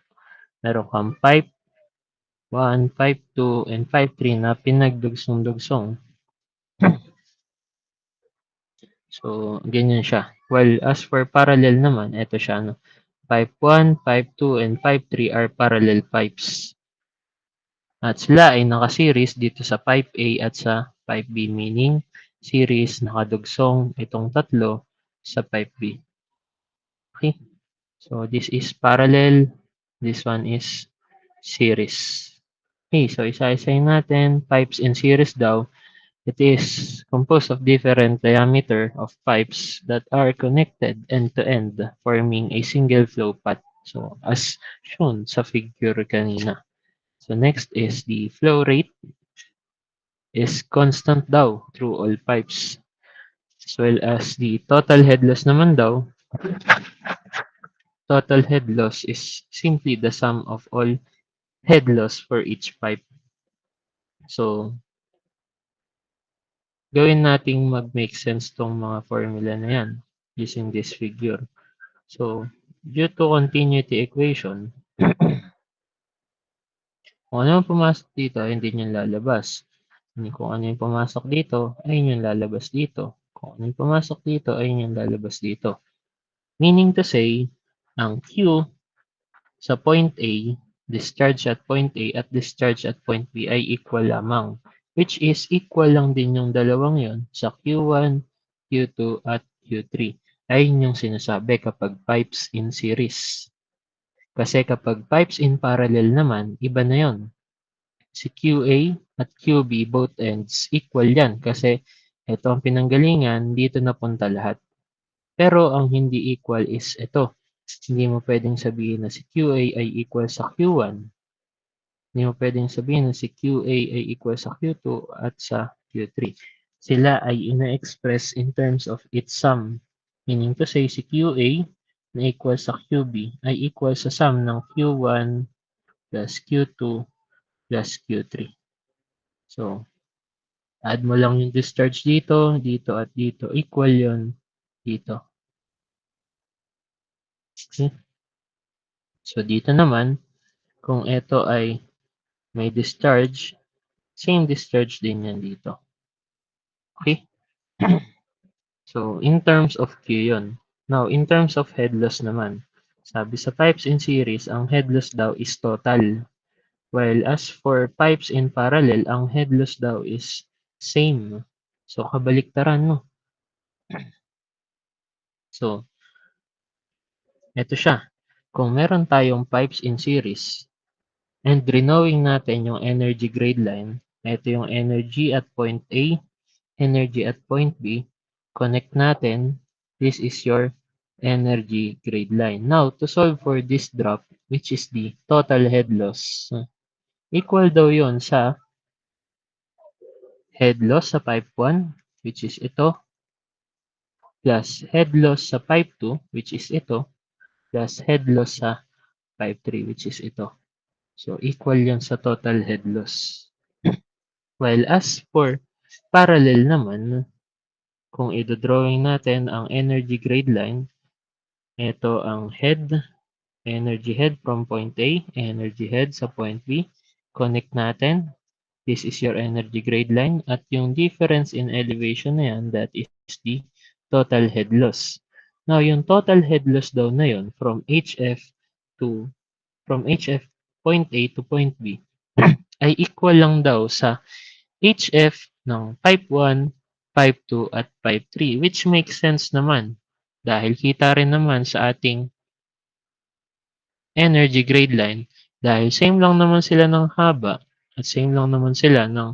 Meron kang pipe 1, pipe 2, and pipe 3 na pinagdugsong-dugsong. So, ganyan siya. While as for parallel naman, ito siya, no? Pipe 1, pipe 2, and pipe 3 are parallel pipes. At sila ay naka-series dito sa pipe A at sa pipe B, meaning series nakadugsong itong tatlo sa pipe B. Okay? So, this is parallel. This one is series. Okay, so isa-isayin natin. Pipes in series daw. It is composed of different diameter of pipes that are connected end-to-end, forming a single flow path. So, as shown sa figure kanina. So, next is the flow rate is constant daw through all pipes. As well as the total head loss naman daw. Total head loss is simply the sum of all head loss for each pipe. So, gawin nating mag-make sense tong mga formula na yan using this figure. So, due to continuity equation, kung ano yung pumasok dito, hindi nyo lalabas. Kung ano yung pumasok dito, ay yung lalabas dito. Kung ano yung pumasok dito, ay yung lalabas dito. Meaning to say, ang Q sa point A, discharge at point A at discharge at point B ay equal lamang. Which is equal lang din yung dalawang yon sa Q1, Q2 at Q3. Ay yung sinasabi kapag pipes in series. Kasi kapag pipes in parallel naman, iba na yon. Si QA at QB both ends equal yan kasi ito ang pinanggalingan, dito napunta lahat. Pero ang hindi equal is ito. Hindi mo pwedeng sabihin na si QA ay equal sa Q1. Hindi mo pwedeng sabihin na si QA ay equal sa Q2 at sa Q3. sila ay ina-express in terms of its sum. Meaning to say, si QA na equal sa QB ay equal sa sum ng Q1 plus Q2 plus Q3. So, add mo lang yung discharge dito, dito at dito. Equal yun dito. Okay? So, dito naman, kung ito ay may discharge, same discharge din yan dito. Okay? So, in terms of Q yun. Now, in terms of head loss naman, sabi sa pipes in series, ang head loss daw is total. While as for pipes in parallel, ang head loss daw is same. So, kabaliktaran, no? So, eto siya. Kung meron tayong pipes in series, and renowing natin yung energy grade line, ito yung energy at point A, energy at point B, connect natin, this is your energy grade line. Now, to solve for this drop, which is the total head loss, equal daw yon sa head loss sa pipe 1, which is ito, plus head loss sa pipe 2, which is ito, plus head loss sa pipe 3, which is ito. So, equal yan sa total head loss. While as for parallel naman, kung i-drawing natin ang energy grade line, ito ang head, energy head from point A, energy head sa point B. Connect natin. This is your energy grade line. At yung difference in elevation na yan, that is the total head loss. Now, yung total head loss daw na yun from HF point A to point B ay equal lang daw sa HF ng pipe 1, pipe 2, at pipe 3, which makes sense naman dahil kita rin naman sa ating energy grade line dahil same lang naman sila ng haba at same lang naman sila ng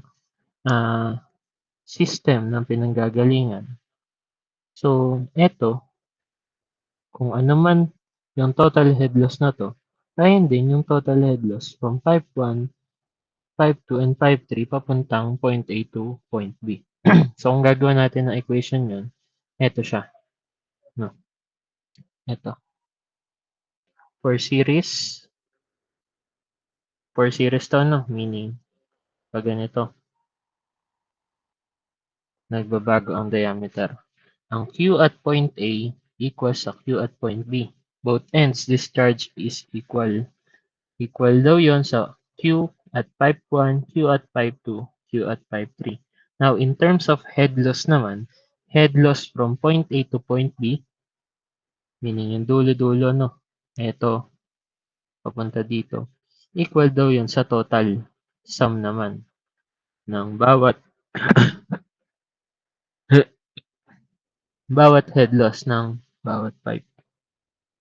system ng pinanggagalingan. So, eto, kung ano man yung total head loss na to, ayun din yung total head loss from pipe 1, pipe 2, and pipe 3 papuntang point A to point B. So, kung gagawa natin ng equation yun, eto siya. No? Eto. For series to, no? Meaning, pag ganito, nagbabago ang diameter. Ang Q at point A equals sa Q at point B. Both ends discharge is equal. Equal daw yon sa Q at pipe 1, Q at pipe 2, Q at pipe 3. Now, in terms of head loss naman, head loss from point A to point B, meaning yung dulo-dulo, no? Ito, papunta dito. Equal daw yun sa total sum naman ng bawat bawat head loss ng bawat pipe.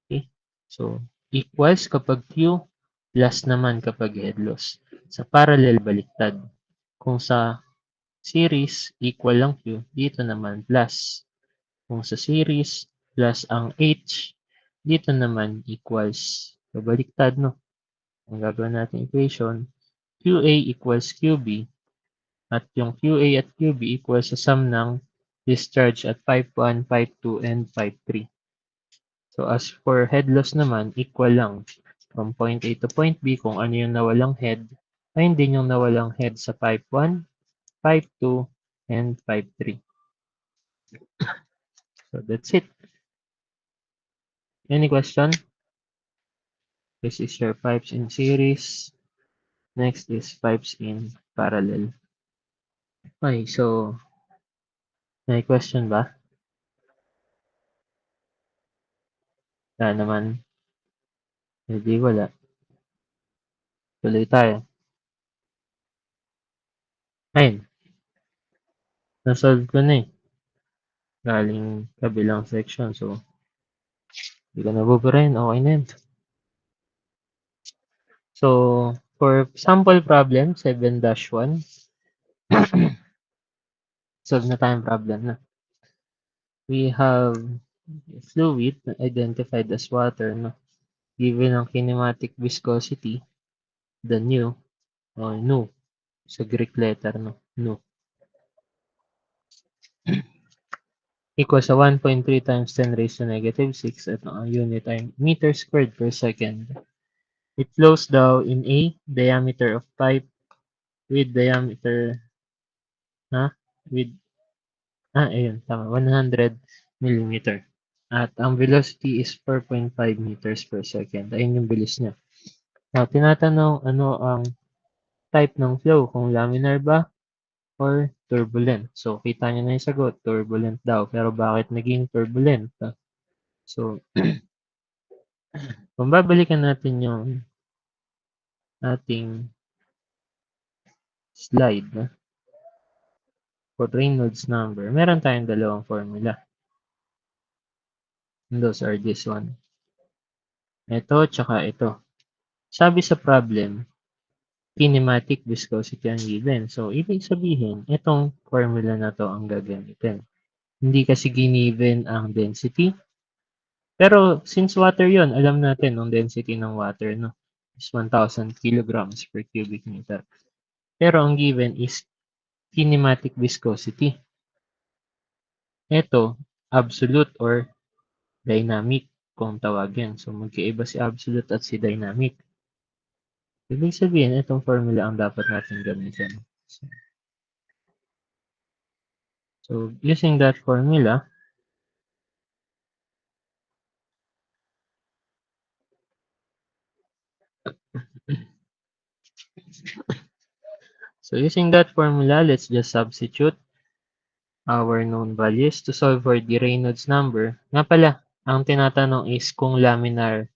Okay? So, equals kapag Q, plus naman kapag head loss. Sa parallel, baliktad. Kung sa series, equal lang Q, dito naman plus. Kung sa series, plus ang H, dito naman equals. So, baliktad, no? Ang gagawin natin equation, QA equals QB, at yung QA at QB equals sa sum ng discharge at pipe 1, pipe 2, and pipe 3. So, as for head loss naman, equal lang. From point A to point B, kung ano yung nawalang head, ayun din yung nawalang head sa pipe 1, pipe 2, and pipe 3. So, that's it. Any question? This is your pipes in series. Next is pipes in parallel. Okay, so, may question ba? Wala naman. Hindi, wala. Tuloy tayo. Ayun. Nasolve ko na eh. Galing kabilang section. So, hindi ko nabuburahin. Okay na yun. So, for sample problem, 7-1, solve na tayong problem na. We have fluid identified as water, no? Given ang kinematic viscosity, the nu, sa Greek letter, no? Nu. equals sa 1.3 times 10 raised to negative 6 at ang unit ay meter squared per second. It flows daw in a diameter of pipe with diameter with ayun tama 100 millimeter. At ang velocity is 4.5 meters per second. Ayun yung bilis niya. Now, tinatanong ano ang type ng flow, kung laminar ba or turbulent. So, kita niyo na yung sagot, turbulent daw. Pero bakit naging turbulent? So, kung babalikan natin yung ating slide for Reynolds number, meron tayong dalawang formula. And those are this one. Ito, tsaka ito. Sabi sa problem, kinematic viscosity ang given. So, ibig sabihin, itong formula na to ang gagamitin. Hindi kasi giniven ang density. Pero, since water yon, alam natin ang density ng water, no? Is 1,000 kilograms per cubic meter. Pero, ang given is kinematic viscosity. Ito, absolute or dynamic kung tawagin. So, magkaiba si absolute at si dynamic. Ibig sabihin, itong formula ang dapat natin gamitin. So, using that formula, let's just substitute our known values to solve for the Reynolds number. Nga pala, ang tinatanong is kung laminar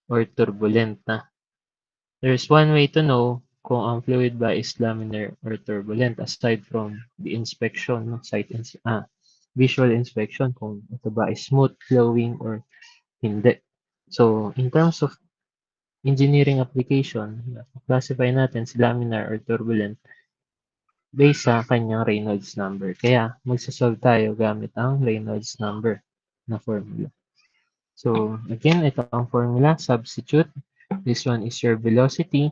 or turbulent na. There's one way to know kung ang fluid ba is laminar or turbulent aside from the inspection, no? Visual inspection, kung ito ba is smooth flowing or hindi. So, in terms of engineering application, classify natin si laminar or turbulent based sa kanyang Reynolds number. Kaya, magsasolve tayo gamit ang Reynolds number na formula. So, again, ito ang formula. Substitute. This one is your velocity.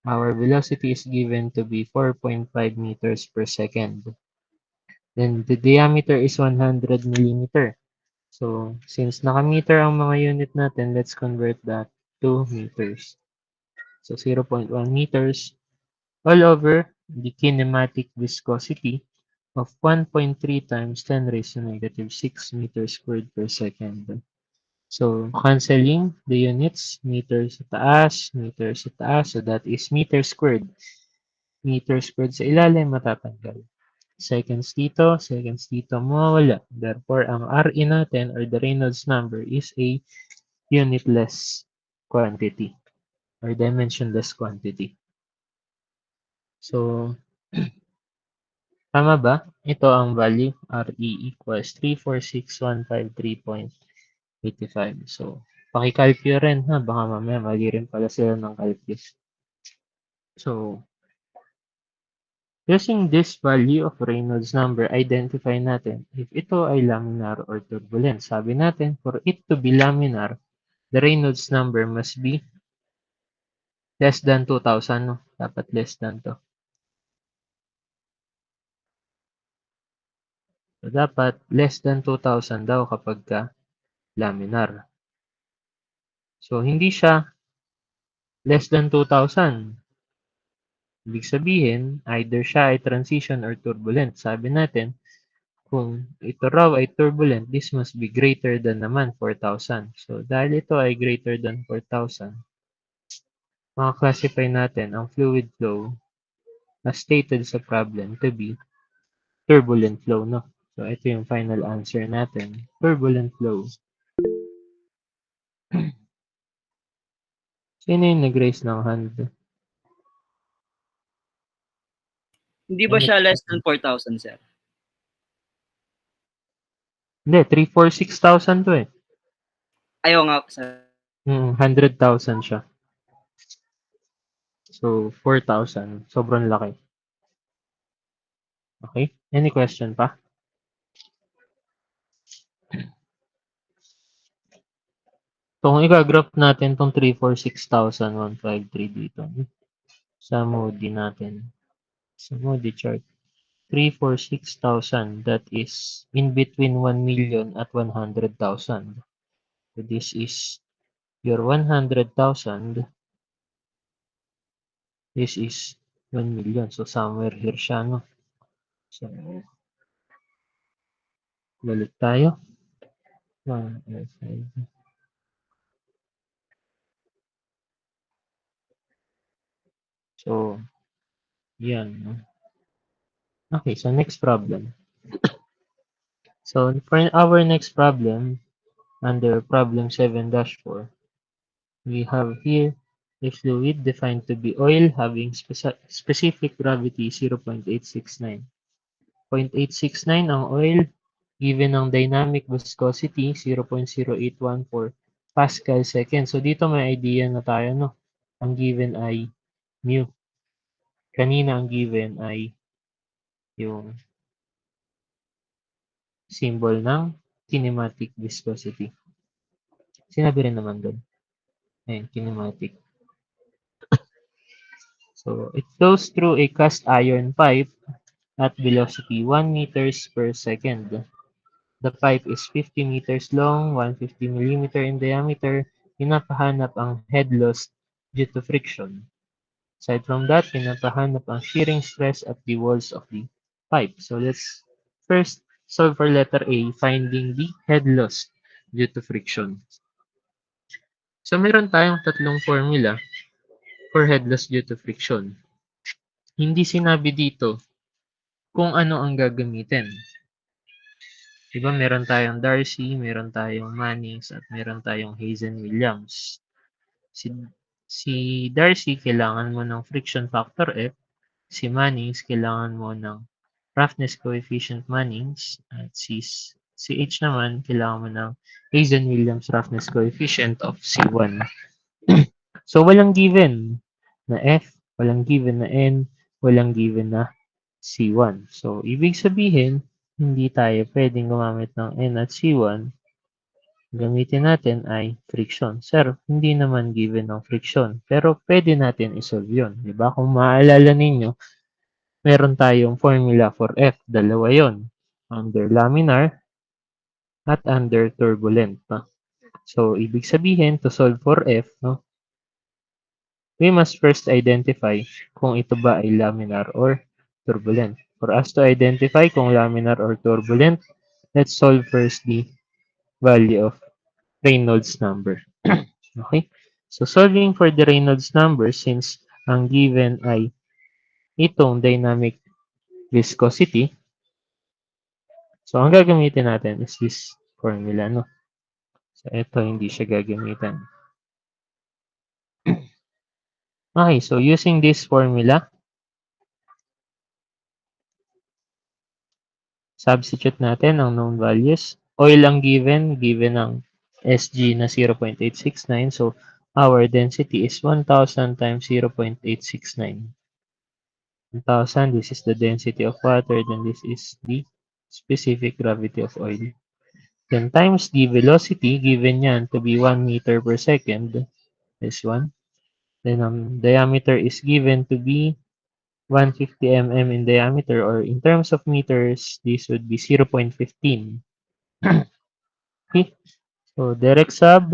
Our velocity is given to be 4.5 meters per second. Then, the diameter is 100 millimeter. So, since naka-meter ang mga unit natin, let's convert that to meters. So, 0.1 meters all over the kinematic viscosity of 1.3 times 10 raised to negative 6 meters squared per second. So, cancelling the units, meters sa taas, so that is meter squared. Meter squared sa ilalim, matatanggal. Seconds dito, mawawala. Therefore, ang RE natin or the Reynolds number is a unitless quantity or dimensionless quantity. So, tama ba? Ito ang value, RE equals 346,153.85. So, paki-calculate rin ha, baka mamaya mali rin pala sila ng calculus. So, using this value of Reynolds number, identify natin if ito ay laminar or turbulent. Sabi natin, for it to be laminar, the Reynolds number must be less than 2,000. No? Dapat less than to. So, dapat less than 2,000 daw kapag ka laminar. So, hindi siya less than 2,000. Ibig sabihin, either siya ay transition or turbulent. Sabi natin, kung ito raw ay turbulent, this must be greater than naman 4,000. So, dahil ito ay greater than 4,000, maka-classify natin ang fluid flow as stated sa problem to be turbulent flow, no? So, ito yung final answer natin. Turbulent flow. Sino yung nag-raise ng hand? Hindi ba siya less than 4,000, sir? Hindi, 346,000 to eh. Ayaw nga, sir. 100,000 siya. So, 4,000. Sobrang laki. Okay? Any question pa? So, kung i-graph natin itong 346,153 dito sa Moody natin. Sa Moody chart. 346,000. That is in between 1 million at 100,000. So this is your 100,000. This is 1 million. So somewhere here siya, no? So, balik tayo. 105. So, yan. No? Okay, so next problem. So, for our next problem, under problem 7-4, we have here a fluid defined to be oil having specific gravity 0.869. 0.869 ang oil, given ang dynamic viscosity 0.0814 Pascal second. So dito may idea na tayo, no? Ang given ay mu. Kanina ang given ay yung symbol ng kinematic viscosity. Sinabi rin naman doon. Ayan, kinematic. So, it flows through a cast iron pipe at velocity 1 meters per second. The pipe is 50 meters long, 150 millimeter in diameter. Pinapahanap ang head loss due to friction. Aside from that, pinapahanap ang shearing stress at the walls of the pipe. So, let's first solve for letter A, finding the head loss due to friction. So, meron tayong tatlong formula for head loss due to friction. Hindi sinabi dito kung ano ang gagamitin. Diba, meron tayong Darcy, meron tayong Mannings, at meron tayong Hazen-Williams. Si Darcy, kailangan mo ng friction factor F. Si Mannings, kailangan mo ng roughness coefficient Mannings. At si H naman, kailangan mo ng Hazen-Williams roughness coefficient of C1. So, walang given na F, walang given na N, walang given na C1. So, ibig sabihin, hindi tayo pwedeng gumamit ng N at C1. Gamitin natin ay friction. Sir, hindi naman given ng friction. Pero pwede natin isolve yun. Diba? Kung maaalala ninyo, meron tayong formula for F. Dalawa yon, under laminar at under turbulent. No? So, ibig sabihin, to solve for F, no, we must first identify kung ito ba ay laminar or turbulent. For us to identify kung laminar or turbulent, let's solve first the value of Reynolds number. Okay? So, solving for the Reynolds number, since ang given ay itong dynamic viscosity, so ang gagamitin natin is this formula, no? So, ito hindi siya gagamitan. Okay, so using this formula, substitute natin ang known values. Oil ang given ang SG na 0.869. So, our density is 1,000 times 0.869. 1,000, this is the density of water, then this is the specific gravity of oil. Then times the velocity, given yan to be 1 meter per second, this one. Then diameter is given to be 150 mm in diameter, or in terms of meters, this would be 0.15. Okay. So, direct sub,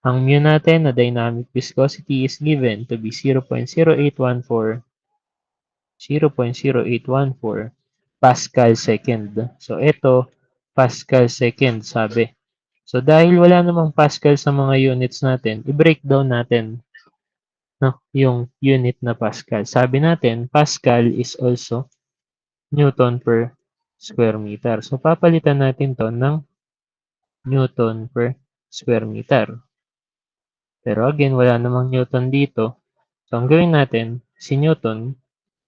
ang mu natin na dynamic viscosity is given to be 0.0814 Pascal second. So, ito, Pascal second, sabi. So, dahil wala namang Pascal sa mga units natin, i-breakdown natin, no, yung unit na Pascal. Sabi natin, Pascal is also Newton per square meter. So, papalitan natin to ng Newton per square meter. Pero again, wala namang Newton dito. So, ang gawin natin, si Newton,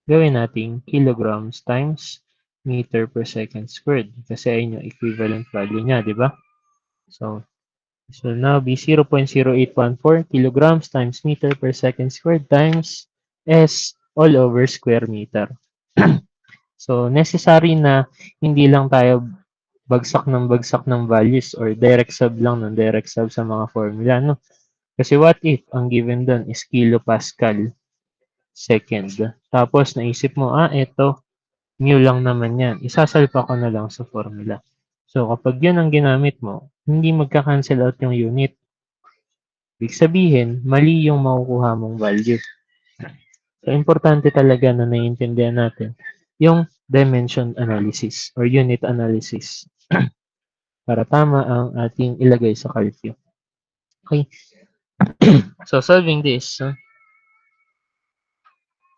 gawin natin kilograms times meter per second squared. Kasi ayun yung equivalent value niya, di ba? So, this will now be 0.0814 kilograms times meter per second squared times S all over square meter. So, necessary na hindi lang tayo bagsak ng values or direct sub lang ng direct sub sa mga formula, no? Kasi what if ang given doon is kilopascal second. Tapos naisip mo, ito mu lang naman yan. Isasalpa ko na lang sa formula. So, kapag yun ang ginamit mo, hindi magka-cancel out yung unit. Ibig sabihin, mali yung makukuha mong value. So, importante talaga na naiintindihan natin yung dimension analysis or unit analysis para tama ang ating ilagay sa curfew. Okay. So, solving this,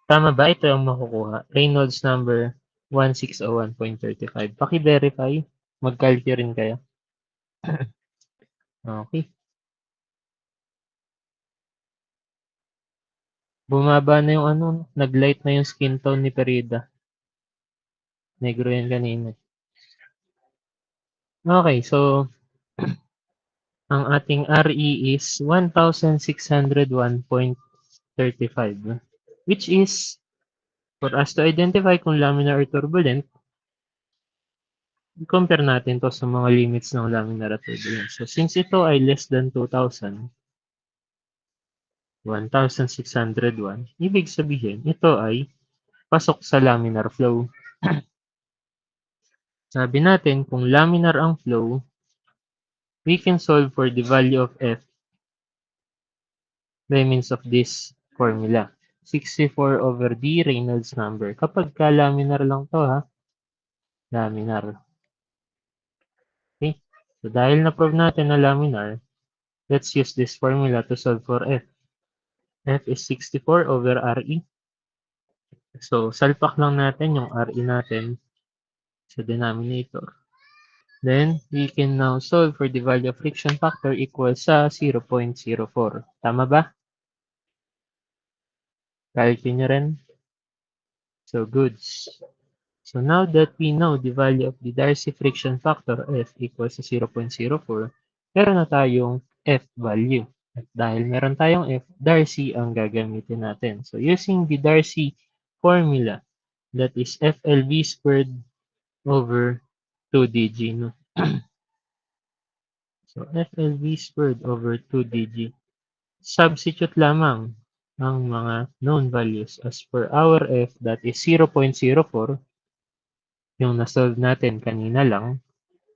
tama ba? Ito ang makukuha. Reynolds number 1601.35. Paki-verify. Mag-calculate rin kayo. Okay. Bumaba na yung ano, nag-light na yung skin tone ni Perida. Negro yan kanina. Okay, so ang ating RE is 1601.35, which is for us to identify kung laminar or turbulent, compare natin to sa mga limits ng laminar at turbulent. So since ito ay less than 2,000, 1,601, ibig sabihin ito ay pasok sa laminar flow. Sabi natin kung laminar ang flow, we can solve for the value of F by means of this formula. 64 over D Reynolds number. Kapag ka laminar lang to ha, laminar. Okay? So dahil na-prove natin na laminar, let's use this formula to solve for F. F is 64 over RE. So salpak lang natin yung RE natin sa denominator. Then, we can now solve for the value of friction factor equals sa 0.04. Tama ba? Calculate nyo rin? So, goods. So, now that we know the value of the Darcy friction factor, F equals sa 0.04, meron na tayong F value. At dahil meron tayong F, Darcy ang gagamitin natin. So, using the Darcy formula, that is FLV squared over 2dg. No? So, FLV squared over 2dg. Substitute lamang ang mga known values as per our F, that is 0.04, yung na-solve natin kanina lang.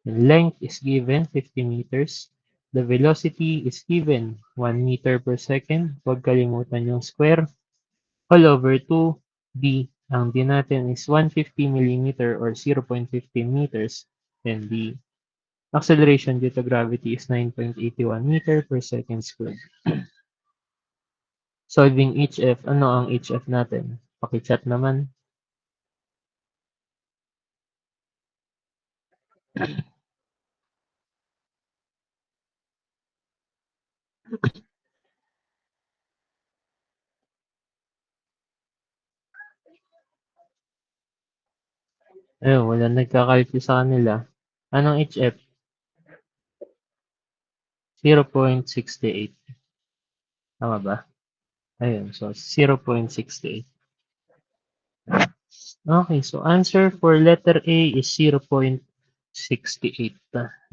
The length is given 50 meters. The velocity is given 1 meter per second. Huwag kalimutan yung square. All over 2d. Ang d natin is 150 millimeter or 0.15 meters. Then the acceleration due to gravity is 9.81 meter per second squared. Solving HF. Ano ang HF natin? Paki-chat naman. Ayun, wala nagkakalki sa kanila. Anong HF? 0.68. Tama ba? Ayun, so 0.68. Okay, so answer for letter A is 0.68.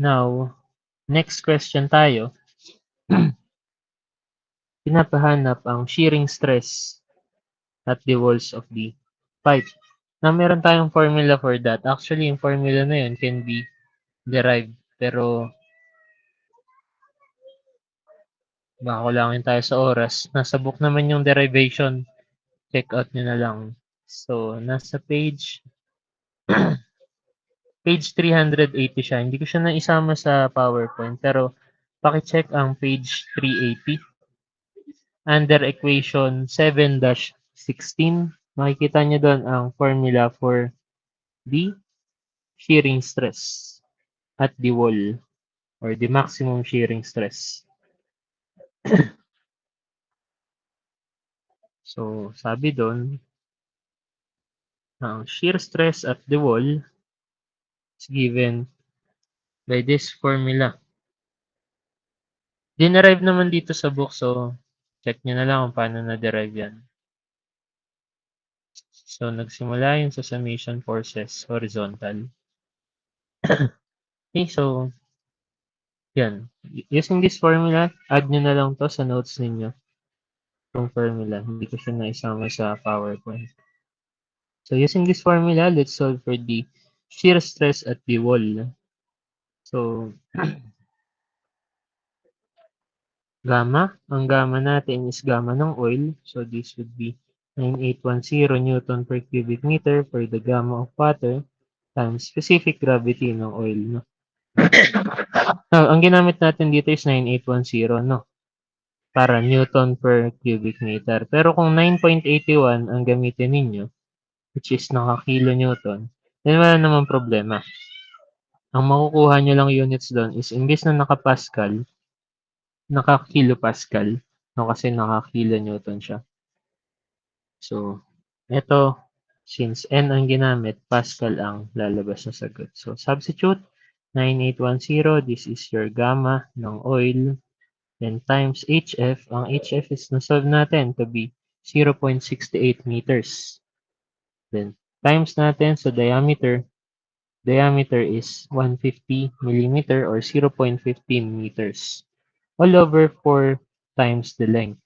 Now, next question tayo. Pinapahanap ang shearing stress at the walls of the pipe. Now, meron tayong formula for that. Actually, yung formula na yun can be derived. Pero, baka kulangin tayo sa oras. Nasa book naman yung derivation. Check out nyo na lang. So, nasa page 380 siya. Hindi ko siya naisama sa PowerPoint. Pero, paki-check ang page 380. Under equation 7-16, makikita nyo doon ang formula for the shearing stress at the wall or the maximum shearing stress. So, sabi doon, ang shear stress at the wall is given by this formula. Dinerive naman dito sa book, so check nyo na lang kung paano na-derive yan. So, nagsimula yun sa summation forces horizontal. Okay, so, yan. Using this formula, add nyo na lang to sa notes ninyo. Itong formula. Hindi ko siya naisama sa PowerPoint. So using this formula, let's solve for the shear stress at the wall. So ang gamma natin is gamma ng oil. So this would be 9810 Newton per cubic meter for the gamma of water times specific gravity ng oil. No? Now, ang ginamit natin dito is 9810, no? Para Newton per cubic meter. Pero kung 9.81 ang gamitin ninyo, which is naka-kilonewton, then wala namang problema. Ang makukuha nyo lang units doon is imbes na naka-Pascal, naka-kilopascal, no, kasi naka-kilonewton siya. So, ito, since N ang ginamit, Pascal ang lalabas na sagot. So, substitute, 9810, this is your gamma ng oil, then times HF. Ang HF is na-solve natin to be 0.68 meters. Then, times natin sa diameter. Diameter is 150 millimeter or 0.15 meters. All over 4 times the length.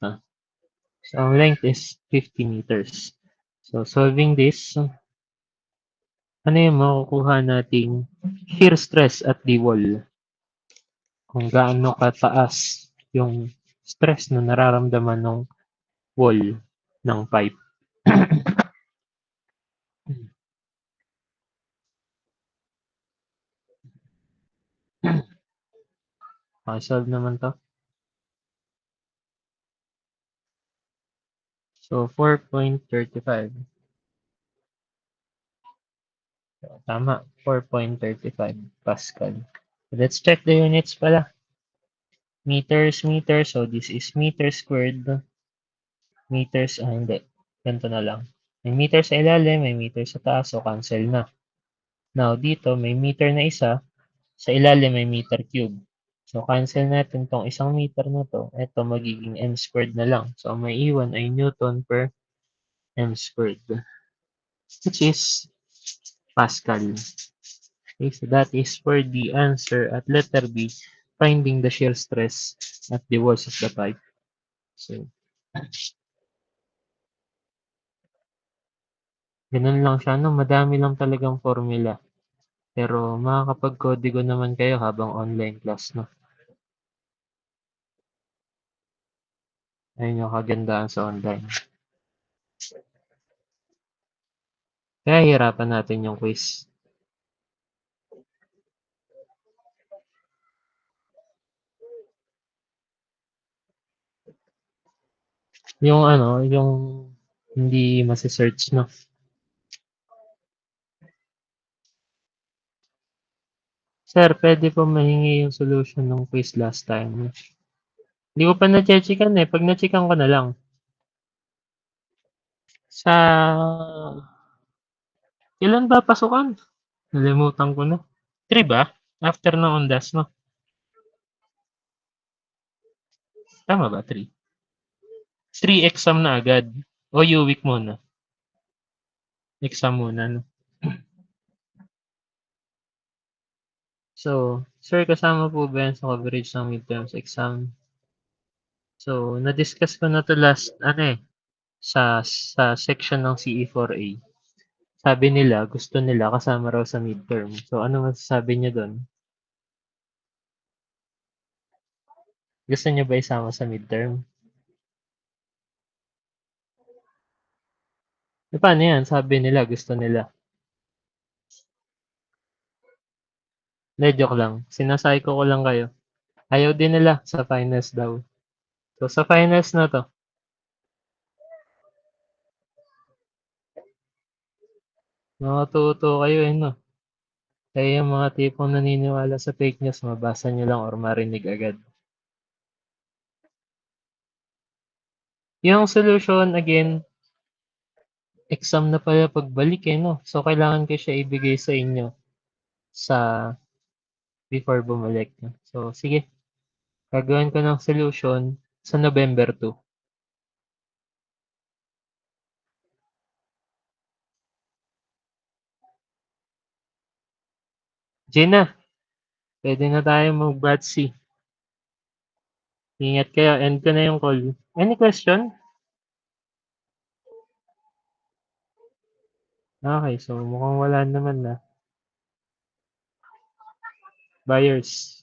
So, ang length is 50 meters. So, solving this, ano yung makukuha nating shear stress at the wall? Kung gaano kataas yung stress na nararamdaman ng wall ng pipe. Solve naman to. So, 4.35. Tama, 4.35 Pascal. Let's check the units pala. Meters, meters. So, this is meter squared. Meters, hindi. Ganito na lang. May meter sa ilalim, may meter sa taas, so cancel na. Now, dito, may meter na isa. Sa ilalim, may meter cube. So, cancel natin tong isang meter na to. Ito, magiging m squared na lang. So, ang may iwan ay Newton per m squared. Which is Pascal. Okay, so that is for the answer at letter B, finding the shear stress at the walls of the pipe. So, ganun lang siya, no? Madami lang talagang formula. Pero makakapag-codigo naman kayo habang online class, no? Ayun yung kagandahan sa online. Kaya hirapan natin yung quiz. Yung ano, yung hindi masi-search, no? Sir, pwede po mahingi yung solution ng quiz last time. Hindi ko pa na-checkan eh. Pag na-checkan ko na lang. Sa... Kailan ba pasukan? Nalimutan ko na. 3 ba? After ng Ondas, no? Tama ba? 3? 3 exam na agad. O U-week muna. Exam muna, no? So, sir, kasama po ba yan sa coverage ng midterms exam? So, na-discuss ko na to last, sa section ng CE4A. Sabi nila, gusto nila kasama raw sa midterm. So, ano masasabi niyo doon? Gusto niyo ba isama sa midterm? E, paano yan? Sabi nila, gusto nila. Hindi, joke lang. Sinasay ko lang kayo. Ayaw din nila sa finals daw. So, sa finals na to, makatuto kayo no? Kaya yung mga tipong naniniwala sa fake news, mabasa nyo lang or marinig agad. Yung solution, again, exam na pala pagbalik no? So, kailangan ko siya ibigay sa inyo sa before bumalik. So, sige. Gagawin ko ng solution sa November 2. Gina, pwede na tayo mag-batsi. Ingat kayo. End ko na yung call. Any question? Okay, so mukhang wala naman na. Buyers.